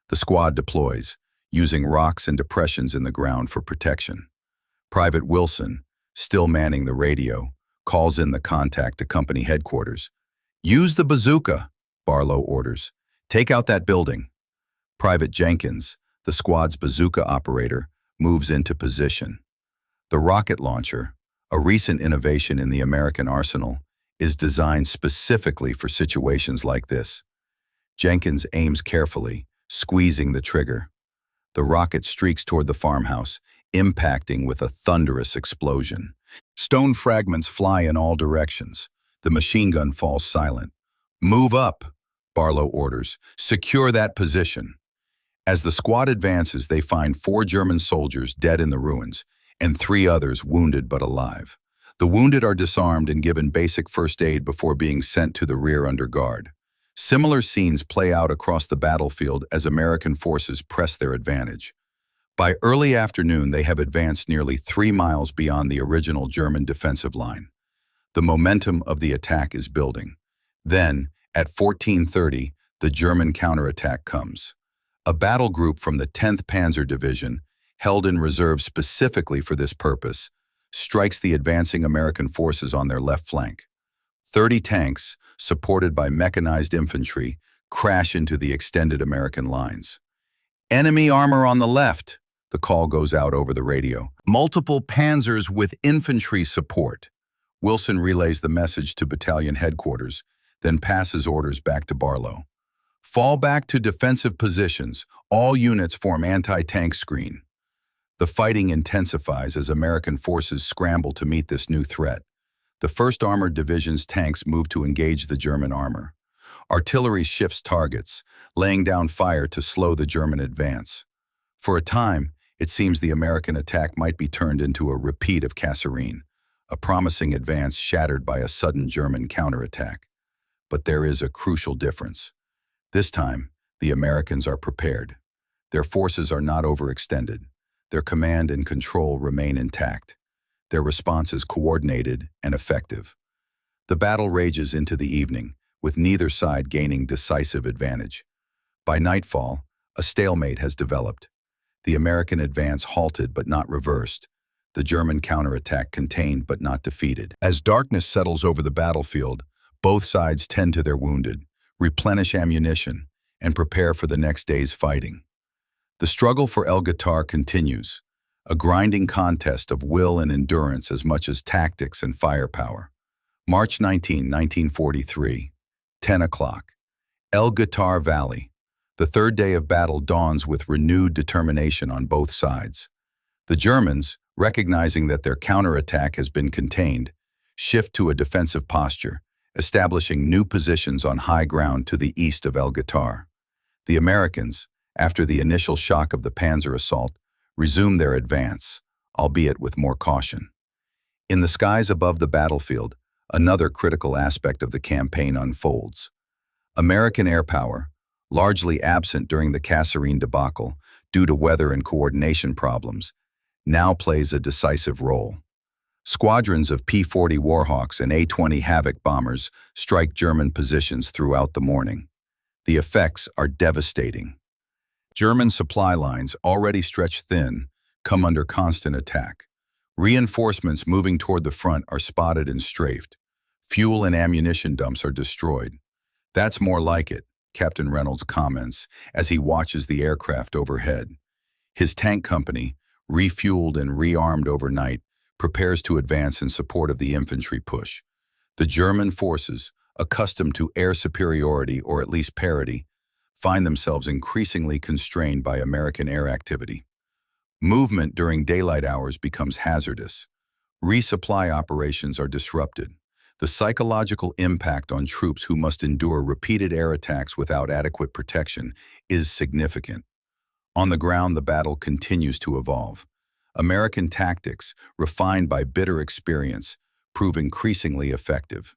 The squad deploys, using rocks and depressions in the ground for protection. Private Wilson, still manning the radio, calls in the contact to company headquarters. "Use the bazooka," Barlow orders. "Take out that building." Private Jenkins, the squad's bazooka operator, moves into position. The rocket launcher, a recent innovation in the American arsenal, is designed specifically for situations like this. Jenkins aims carefully, squeezing the trigger. The rocket streaks toward the farmhouse, impacting with a thunderous explosion. Stone fragments fly in all directions. The machine gun falls silent. "Move up," Barlow orders. "Secure that position." As the squad advances, they find 4 German soldiers dead in the ruins, and 3 others wounded but alive. The wounded are disarmed and given basic first aid before being sent to the rear under guard. Similar scenes play out across the battlefield as American forces press their advantage. By early afternoon, they have advanced nearly 3 miles beyond the original German defensive line. The momentum of the attack is building. Then, at 14:30, the German counterattack comes. A battle group from the 10th Panzer Division, held in reserve specifically for this purpose, strikes the advancing American forces on their left flank. 30 tanks, supported by mechanized infantry, crash into the extended American lines. "Enemy armor on the left," the call goes out over the radio. "Multiple panzers with infantry support." Wilson relays the message to battalion headquarters, then passes orders back to Barlow. "Fall back to defensive positions. All units form anti-tank screen." The fighting intensifies as American forces scramble to meet this new threat. The 1st Armored Division's tanks move to engage the German armor. Artillery shifts targets, laying down fire to slow the German advance. For a time, it seems the American attack might be turned into a repeat of Kasserine, a promising advance shattered by a sudden German counterattack. But there is a crucial difference. This time, the Americans are prepared. Their forces are not overextended. Their command and control remain intact. Their response is coordinated and effective. The battle rages into the evening, with neither side gaining decisive advantage. By nightfall, a stalemate has developed. The American advance halted but not reversed. The German counterattack contained but not defeated. As darkness settles over the battlefield, both sides tend to their wounded, replenish ammunition, and prepare for the next day's fighting. The struggle for El Guitar continues, a grinding contest of will and endurance as much as tactics and firepower. March 19, 1943, 10 o'clock. El Guitar Valley. The third day of battle dawns with renewed determination on both sides. The Germans, recognizing that their counterattack has been contained, shift to a defensive posture, establishing new positions on high ground to the east of El Guitar. The Americans, after the initial shock of the Panzer assault, resume their advance, albeit with more caution. In the skies above the battlefield, another critical aspect of the campaign unfolds. American air power, largely absent during the Kasserine debacle due to weather and coordination problems, now plays a decisive role. Squadrons of P-40 Warhawks and A-20 Havoc bombers strike German positions throughout the morning. The effects are devastating. German supply lines, already stretched thin, come under constant attack. Reinforcements moving toward the front are spotted and strafed. Fuel and ammunition dumps are destroyed. "That's more like it," Captain Reynolds comments as he watches the aircraft overhead. His tank company, refueled and rearmed overnight, prepares to advance in support of the infantry push. The German forces, accustomed to air superiority or at least parity, find themselves increasingly constrained by American air activity. Movement during daylight hours becomes hazardous. Resupply operations are disrupted. The psychological impact on troops who must endure repeated air attacks without adequate protection is significant. On the ground, the battle continues to evolve. American tactics, refined by bitter experience, prove increasingly effective.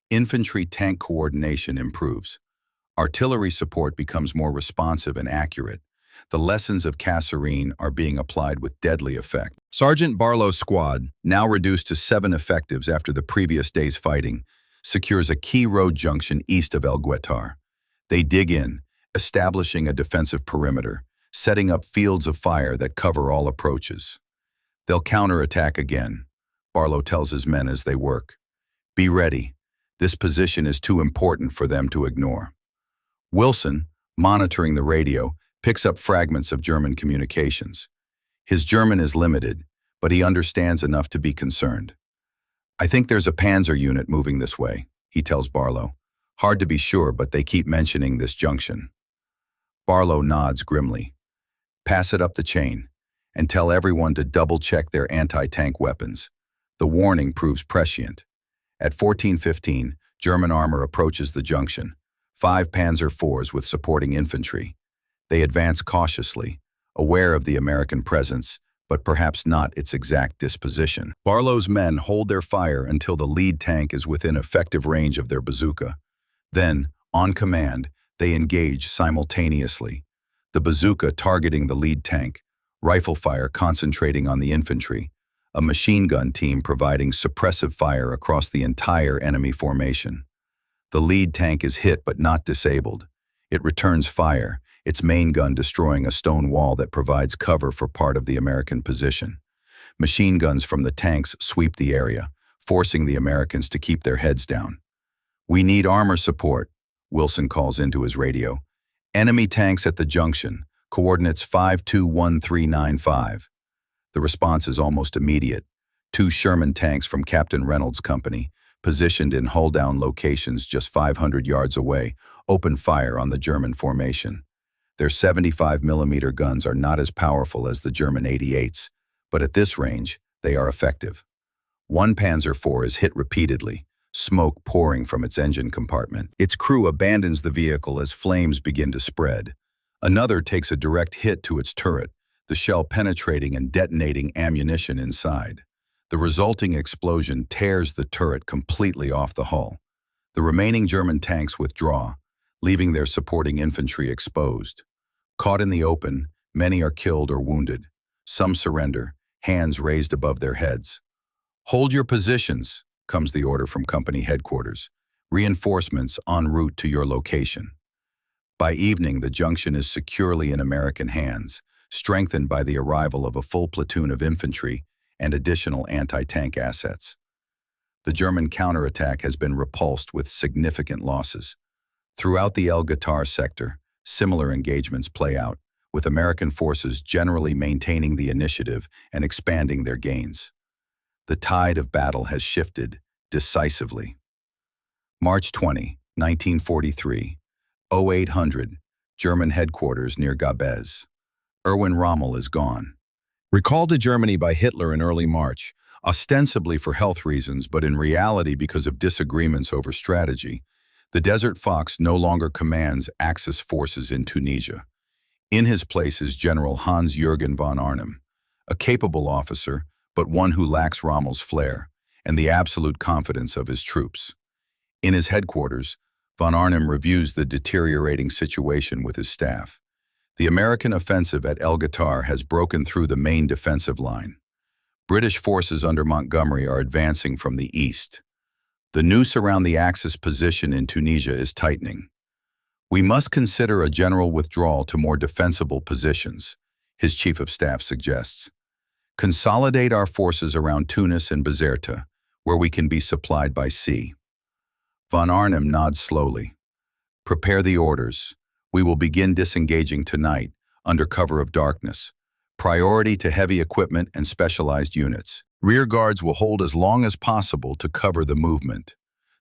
Infantry-tank coordination improves. Artillery support becomes more responsive and accurate. The lessons of Kasserine are being applied with deadly effect. Sergeant Barlow's squad, now reduced to 7 effectives after the previous day's fighting, secures a key road junction east of El Guitar. They dig in, establishing a defensive perimeter, setting up fields of fire that cover all approaches. They'll counterattack again, Barlow tells his men as they work. "Be ready. This position is too important for them to ignore." Wilson, monitoring the radio, picks up fragments of German communications. His German is limited, but he understands enough to be concerned. "I think there's a panzer unit moving this way," he tells Barlow. "Hard to be sure, but they keep mentioning this junction." Barlow nods grimly. "Pass it up the chain, and tell everyone to double-check their anti-tank weapons." The warning proves prescient. At 14:15, German armor approaches the junction, 5 Panzer IVs with supporting infantry. They advance cautiously, aware of the American presence, but perhaps not its exact disposition. Barlow's men hold their fire until the lead tank is within effective range of their bazooka. Then, on command, they engage simultaneously. The bazooka targeting the lead tank, rifle fire concentrating on the infantry, a machine gun team providing suppressive fire across the entire enemy formation. The lead tank is hit but not disabled. It returns fire, its main gun destroying a stone wall that provides cover for part of the American position. Machine guns from the tanks sweep the area, forcing the Americans to keep their heads down. "We need armor support," Wilson calls into his radio. "Enemy tanks at the junction, coordinates 521395. The response is almost immediate. 2 Sherman tanks from Captain Reynolds' company, positioned in hull-down locations just 500 yards away, open fire on the German formation. Their 75mm guns are not as powerful as the German 88s, but at this range, they are effective. 1 Panzer IV is hit repeatedly, smoke pouring from its engine compartment. Its crew abandons the vehicle as flames begin to spread. Another takes a direct hit to its turret, the shell penetrating and detonating ammunition inside. The resulting explosion tears the turret completely off the hull. The remaining German tanks withdraw, leaving their supporting infantry exposed. Caught in the open, many are killed or wounded. Some surrender, hands raised above their heads. "Hold your positions," comes the order from company headquarters. "Reinforcements en route to your location." By evening, the junction is securely in American hands, strengthened by the arrival of a full platoon of infantry and additional anti-tank assets. The German counterattack has been repulsed with significant losses. Throughout the El Ghoutar sector, similar engagements play out, with American forces generally maintaining the initiative and expanding their gains. The tide of battle has shifted decisively. March 20, 1943, 0800, German headquarters near Gabez. Erwin Rommel is gone. Recalled to Germany by Hitler in early March, ostensibly for health reasons but in reality because of disagreements over strategy, the Desert Fox no longer commands Axis forces in Tunisia. In his place is General Hans-Jürgen von Arnim, a capable officer, but one who lacks Rommel's flair and the absolute confidence of his troops. In his headquarters, von Arnim reviews the deteriorating situation with his staff. The American offensive at El Ghoutar has broken through the main defensive line. British forces under Montgomery are advancing from the east. The noose around the Axis position in Tunisia is tightening. "We must consider a general withdrawal to more defensible positions," his chief of staff suggests. "Consolidate our forces around Tunis and Bizerta, where we can be supplied by sea." Von Arnim nods slowly. "Prepare the orders. We will begin disengaging tonight, under cover of darkness. Priority to heavy equipment and specialized units. Rear guards will hold as long as possible to cover the movement.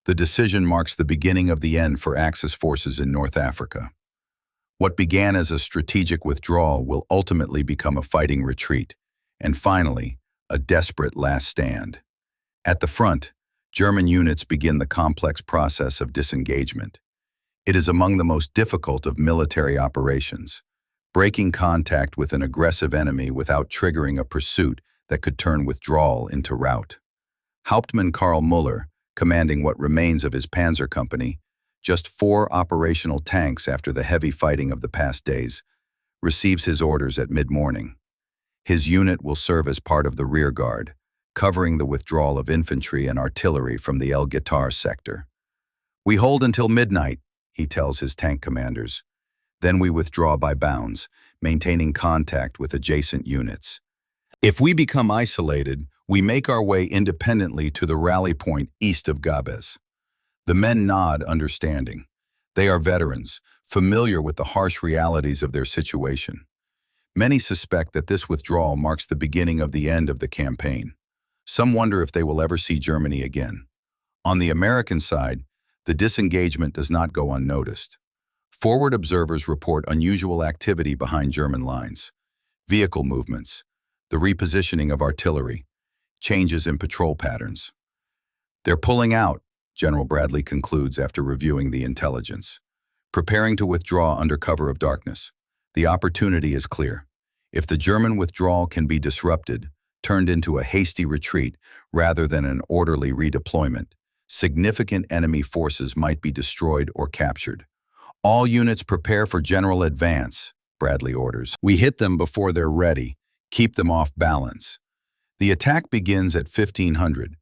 The decision marks the beginning of the end for Axis forces in North Africa. What began as a strategic withdrawal will ultimately become a fighting retreat, and finally, a desperate last stand. At the front, German units begin the complex process of disengagement. It is among the most difficult of military operations, breaking contact with an aggressive enemy without triggering a pursuit that could turn withdrawal into rout. Hauptmann Karl Müller, commanding what remains of his panzer company, just 4 operational tanks after the heavy fighting of the past days, receives his orders at mid-morning. His unit will serve as part of the rear guard, covering the withdrawal of infantry and artillery from the El Ghoutar sector. "We hold until midnight," he tells his tank commanders. "Then we withdraw by bounds, maintaining contact with adjacent units. If we become isolated, we make our way independently to the rally point east of Gabez." The men nod, understanding. They are veterans, familiar with the harsh realities of their situation. Many suspect that this withdrawal marks the beginning of the end of the campaign. Some wonder if they will ever see Germany again. On the American side, the disengagement does not go unnoticed. Forward observers report unusual activity behind German lines. Vehicle movements, the repositioning of artillery, changes in patrol patterns. "They're pulling out," General Bradley concludes after reviewing the intelligence. "Preparing to withdraw under cover of darkness. The opportunity is clear. If the German withdrawal can be disrupted, turned into a hasty retreat rather than an orderly redeployment, significant enemy forces might be destroyed or captured. All units prepare for general advance," Bradley orders. "We hit them before they're ready. Keep them off balance." The attack begins at 1500,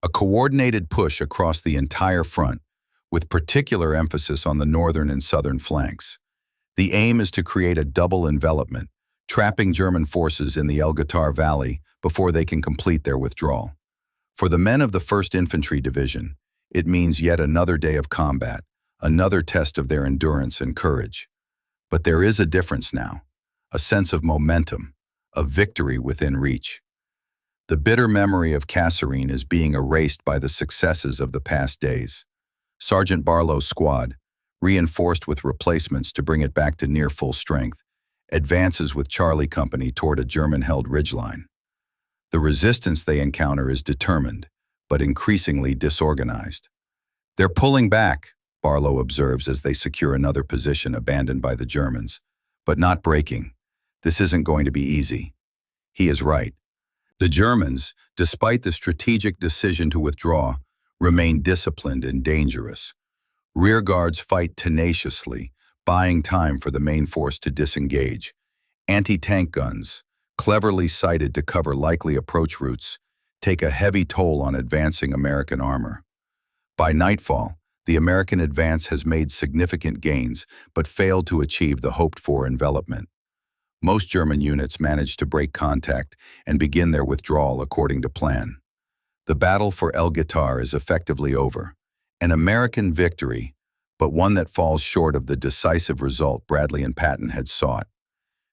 a coordinated push across the entire front, with particular emphasis on the northern and southern flanks. The aim is to create a double envelopment, trapping German forces in the El Ghoutar Valley before they can complete their withdrawal. For the men of the 1st Infantry Division, it means yet another day of combat, another test of their endurance and courage. But there is a difference now, a sense of momentum, of victory within reach. The bitter memory of Kasserine is being erased by the successes of the past days. Sergeant Barlow's squad, reinforced with replacements to bring it back to near full strength, advances with Charlie Company toward a German-held ridgeline. The resistance they encounter is determined, but increasingly disorganized. They're pulling back, Barlow observes as they secure another position abandoned by the Germans, but not breaking. This isn't going to be easy. He is right. The Germans, despite the strategic decision to withdraw, remain disciplined and dangerous. Rearguards fight tenaciously, buying time for the main force to disengage. Anti-tank guns, cleverly sighted to cover likely approach routes, take a heavy toll on advancing American armor. By nightfall, the American advance has made significant gains, but failed to achieve the hoped-for envelopment. Most German units managed to break contact and begin their withdrawal according to plan. The battle for El Guitar is effectively over. An American victory, but one that falls short of the decisive result Bradley and Patton had sought.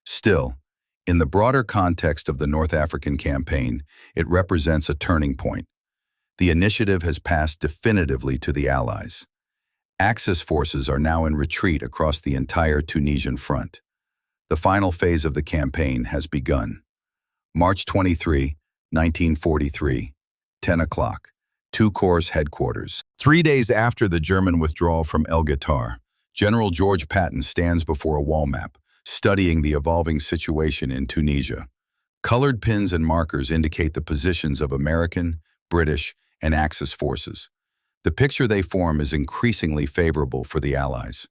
Still, in the broader context of the North African campaign, it represents a turning point. The initiative has passed definitively to the Allies. Axis forces are now in retreat across the entire Tunisian front. The final phase of the campaign has begun. March 23, 1943, 10 o'clock, II Corps headquarters. 3 days after the German withdrawal from El Guitar, General George Patton stands before a wall map, studying the evolving situation in Tunisia. Colored pins and markers indicate the positions of American, British, and Axis forces. The picture they form is increasingly favorable for the Allies.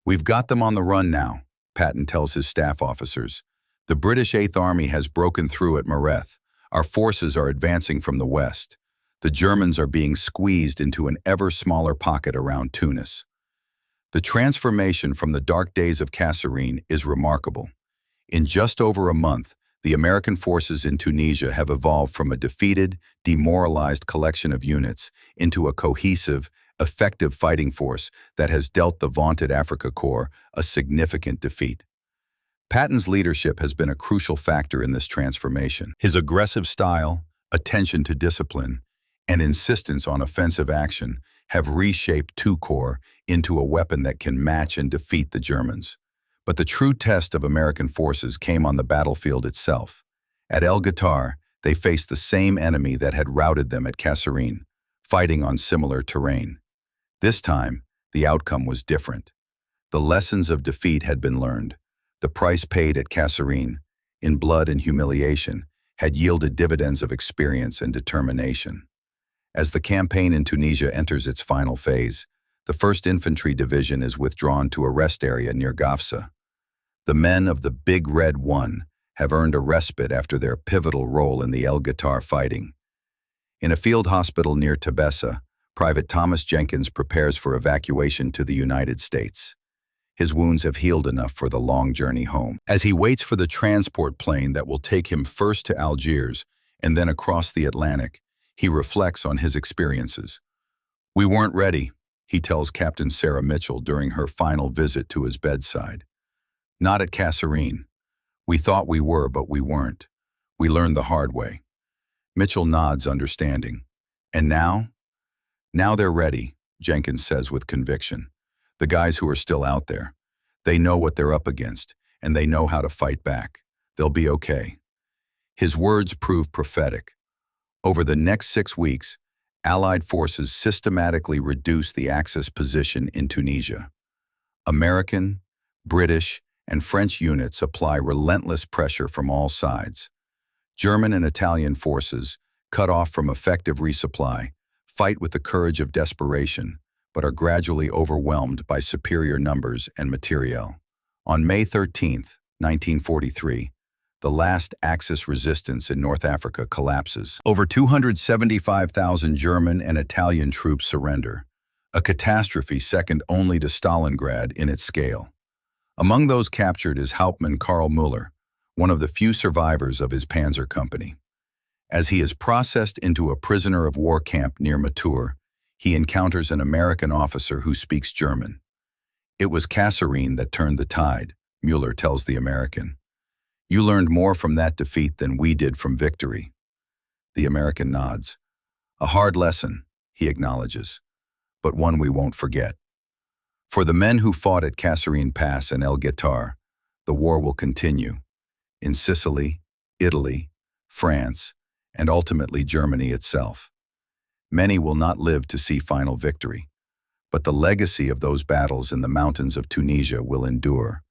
"We've got them on the run now," Patton tells his staff officers. "The British Eighth Army has broken through at Mareth. Our forces are advancing from the west. The Germans are being squeezed into an ever smaller pocket around Tunis." The transformation from the dark days of Kasserine is remarkable. In just over a month, the American forces in Tunisia have evolved from a defeated, demoralized collection of units into a cohesive, effective fighting force that has dealt the vaunted Afrika Korps a significant defeat. Patton's leadership has been a crucial factor in this transformation. His aggressive style, attention to discipline, and insistence on offensive action have reshaped II Corps into a weapon that can match and defeat the Germans. But the true test of American forces came on the battlefield itself. At El Guitar, they faced the same enemy that had routed them at Kasserine, fighting on similar terrain. This time, the outcome was different. The lessons of defeat had been learned. The price paid at Kasserine, in blood and humiliation, had yielded dividends of experience and determination. As the campaign in Tunisia enters its final phase, the 1st Infantry Division is withdrawn to a rest area near Gafsa. The men of the Big Red One have earned a respite after their pivotal role in the El Guitar fighting. In a field hospital near Tabessa, Private Thomas Jenkins prepares for evacuation to the United States. His wounds have healed enough for the long journey home. As he waits for the transport plane that will take him first to Algiers and then across the Atlantic, he reflects on his experiences. "We weren't ready," he tells Captain Sarah Mitchell during her final visit to his bedside. "Not at Kasserine. We thought we were, but we weren't. We learned the hard way." Mitchell nods understanding. "And now?" "Now they're ready," Jenkins says with conviction. "The guys who are still out there. They know what they're up against, and they know how to fight back. They'll be okay." His words prove prophetic. Over the next 6 weeks, Allied forces systematically reduced the Axis position in Tunisia. American, British, and French units apply relentless pressure from all sides. German and Italian forces, cut off from effective resupply, fight with the courage of desperation, but are gradually overwhelmed by superior numbers and materiel. On May 13, 1943, the last Axis resistance in North Africa collapses. Over 275,000 German and Italian troops surrender, a catastrophe second only to Stalingrad in its scale. Among those captured is Hauptmann Karl Müller, one of the few survivors of his panzer company. As he is processed into a prisoner of war camp near Matur, he encounters an American officer who speaks German. "It was Kasserine that turned the tide," Müller tells the American. "You learned more from that defeat than we did from victory." The American nods. "A hard lesson," he acknowledges, "but one we won't forget." For the men who fought at Kasserine Pass and El Guitar, the war will continue. In Sicily, Italy, France, and ultimately Germany itself. Many will not live to see final victory, But the legacy of those battles in the mountains of Tunisia will endure,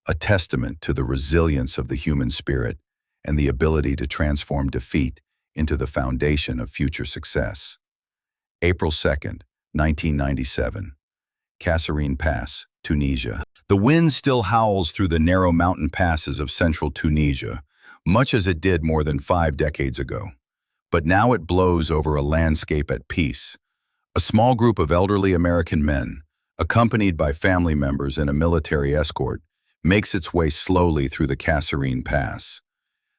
a testament to the resilience of the human spirit and the ability to transform defeat into the foundation of future success. April 2nd, 1997. Kasserine Pass, Tunisia. The wind still howls through the narrow mountain passes of central Tunisia, much as it did more than 5 decades ago. But now it blows over a landscape at peace. A small group of elderly American men, accompanied by family members and a military escort, makes its way slowly through the Kasserine Pass.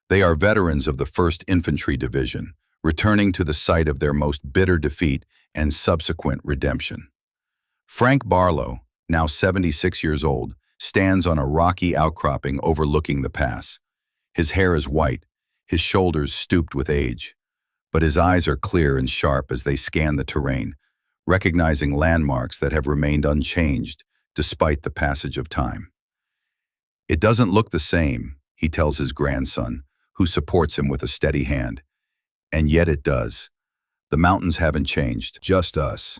They are veterans of the 1st Infantry Division, returning to the site of their most bitter defeat and subsequent redemption. Frank Barlow, now 76 years old, stands on a rocky outcropping overlooking the pass. His hair is white, his shoulders stooped with age, but his eyes are clear and sharp as they scan the terrain, recognizing landmarks that have remained unchanged despite the passage of time. "It doesn't look the same," he tells his grandson, who supports him with a steady hand. "And yet it does. The mountains haven't changed, just us."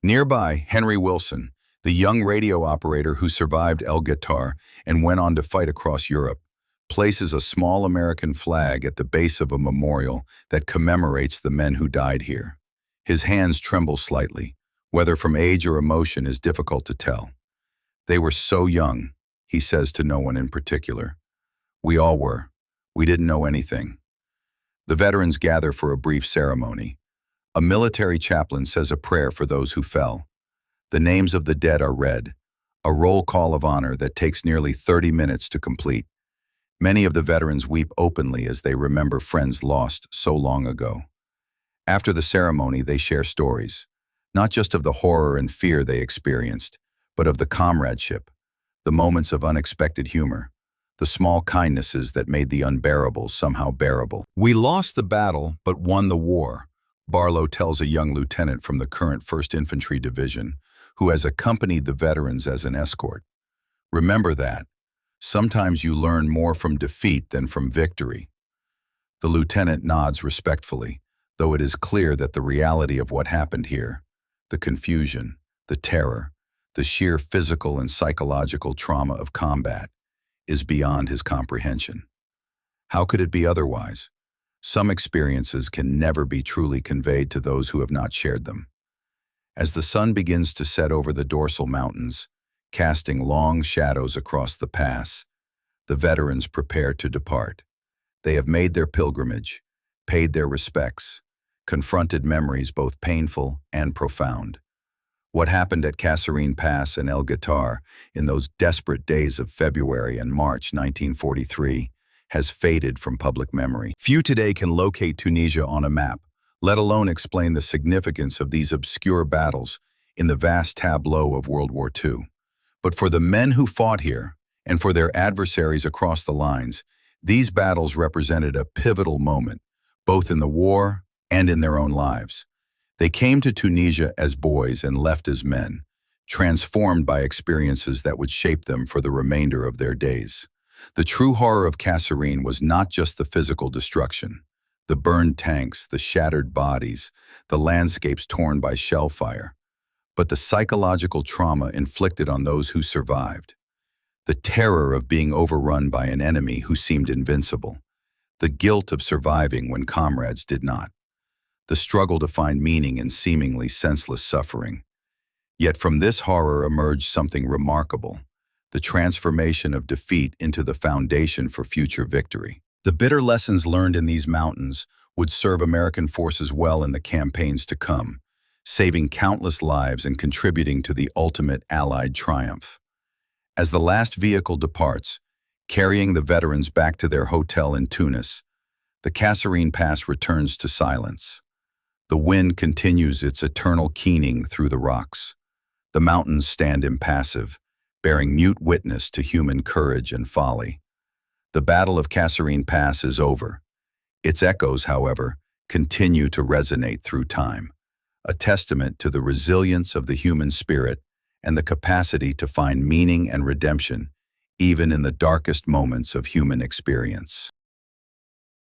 Nearby, Henry Wilson, the young radio operator who survived El Guitar and went on to fight across Europe, places a small American flag at the base of a memorial that commemorates the men who died here. His hands tremble slightly. Whether from age or emotion is difficult to tell. "They were so young," he says to no one in particular. "We all were. We didn't know anything." The veterans gather for a brief ceremony. A military chaplain says a prayer for those who fell. The names of the dead are read, a roll call of honor that takes nearly 30 minutes to complete. Many of the veterans weep openly as they remember friends lost so long ago. After the ceremony, they share stories, not just of the horror and fear they experienced, but of the comradeship, the moments of unexpected humor, the small kindnesses that made the unbearable somehow bearable. "We lost the battle, but won the war," Barlow tells a young lieutenant from the current 1st Infantry Division, who has accompanied the veterans as an escort. "Remember that. Sometimes you learn more from defeat than from victory." The lieutenant nods respectfully, though it is clear that the reality of what happened here, the confusion, the terror, the sheer physical and psychological trauma of combat, is beyond his comprehension. How could it be otherwise? Some experiences can never be truly conveyed to those who have not shared them. As the sun begins to set over the dorsal mountains, casting long shadows across the pass, the veterans prepare to depart. They have made their pilgrimage, paid their respects, confronted memories both painful and profound. What happened at Kasserine Pass and El Guitar in those desperate days of February and March 1943 has faded from public memory. Few today can locate Tunisia on a map, let alone explain the significance of these obscure battles in the vast tableau of World War II. But for the men who fought here, and for their adversaries across the lines, these battles represented a pivotal moment, both in the war and in their own lives. They came to Tunisia as boys and left as men, transformed by experiences that would shape them for the remainder of their days. The true horror of Kasserine was not just the physical destruction, the burned tanks, the shattered bodies, the landscapes torn by shell fire, but the psychological trauma inflicted on those who survived. The terror of being overrun by an enemy who seemed invincible, the guilt of surviving when comrades did not, the struggle to find meaning in seemingly senseless suffering. Yet from this horror emerged something remarkable, the transformation of defeat into the foundation for future victory. The bitter lessons learned in these mountains would serve American forces well in the campaigns to come, saving countless lives and contributing to the ultimate Allied triumph. As the last vehicle departs, carrying the veterans back to their hotel in Tunis, the Kasserine Pass returns to silence. The wind continues its eternal keening through the rocks. The mountains stand impassive, bearing mute witness to human courage and folly. The Battle of Kasserine Pass is over. Its echoes, however, continue to resonate through time, a testament to the resilience of the human spirit and the capacity to find meaning and redemption even in the darkest moments of human experience.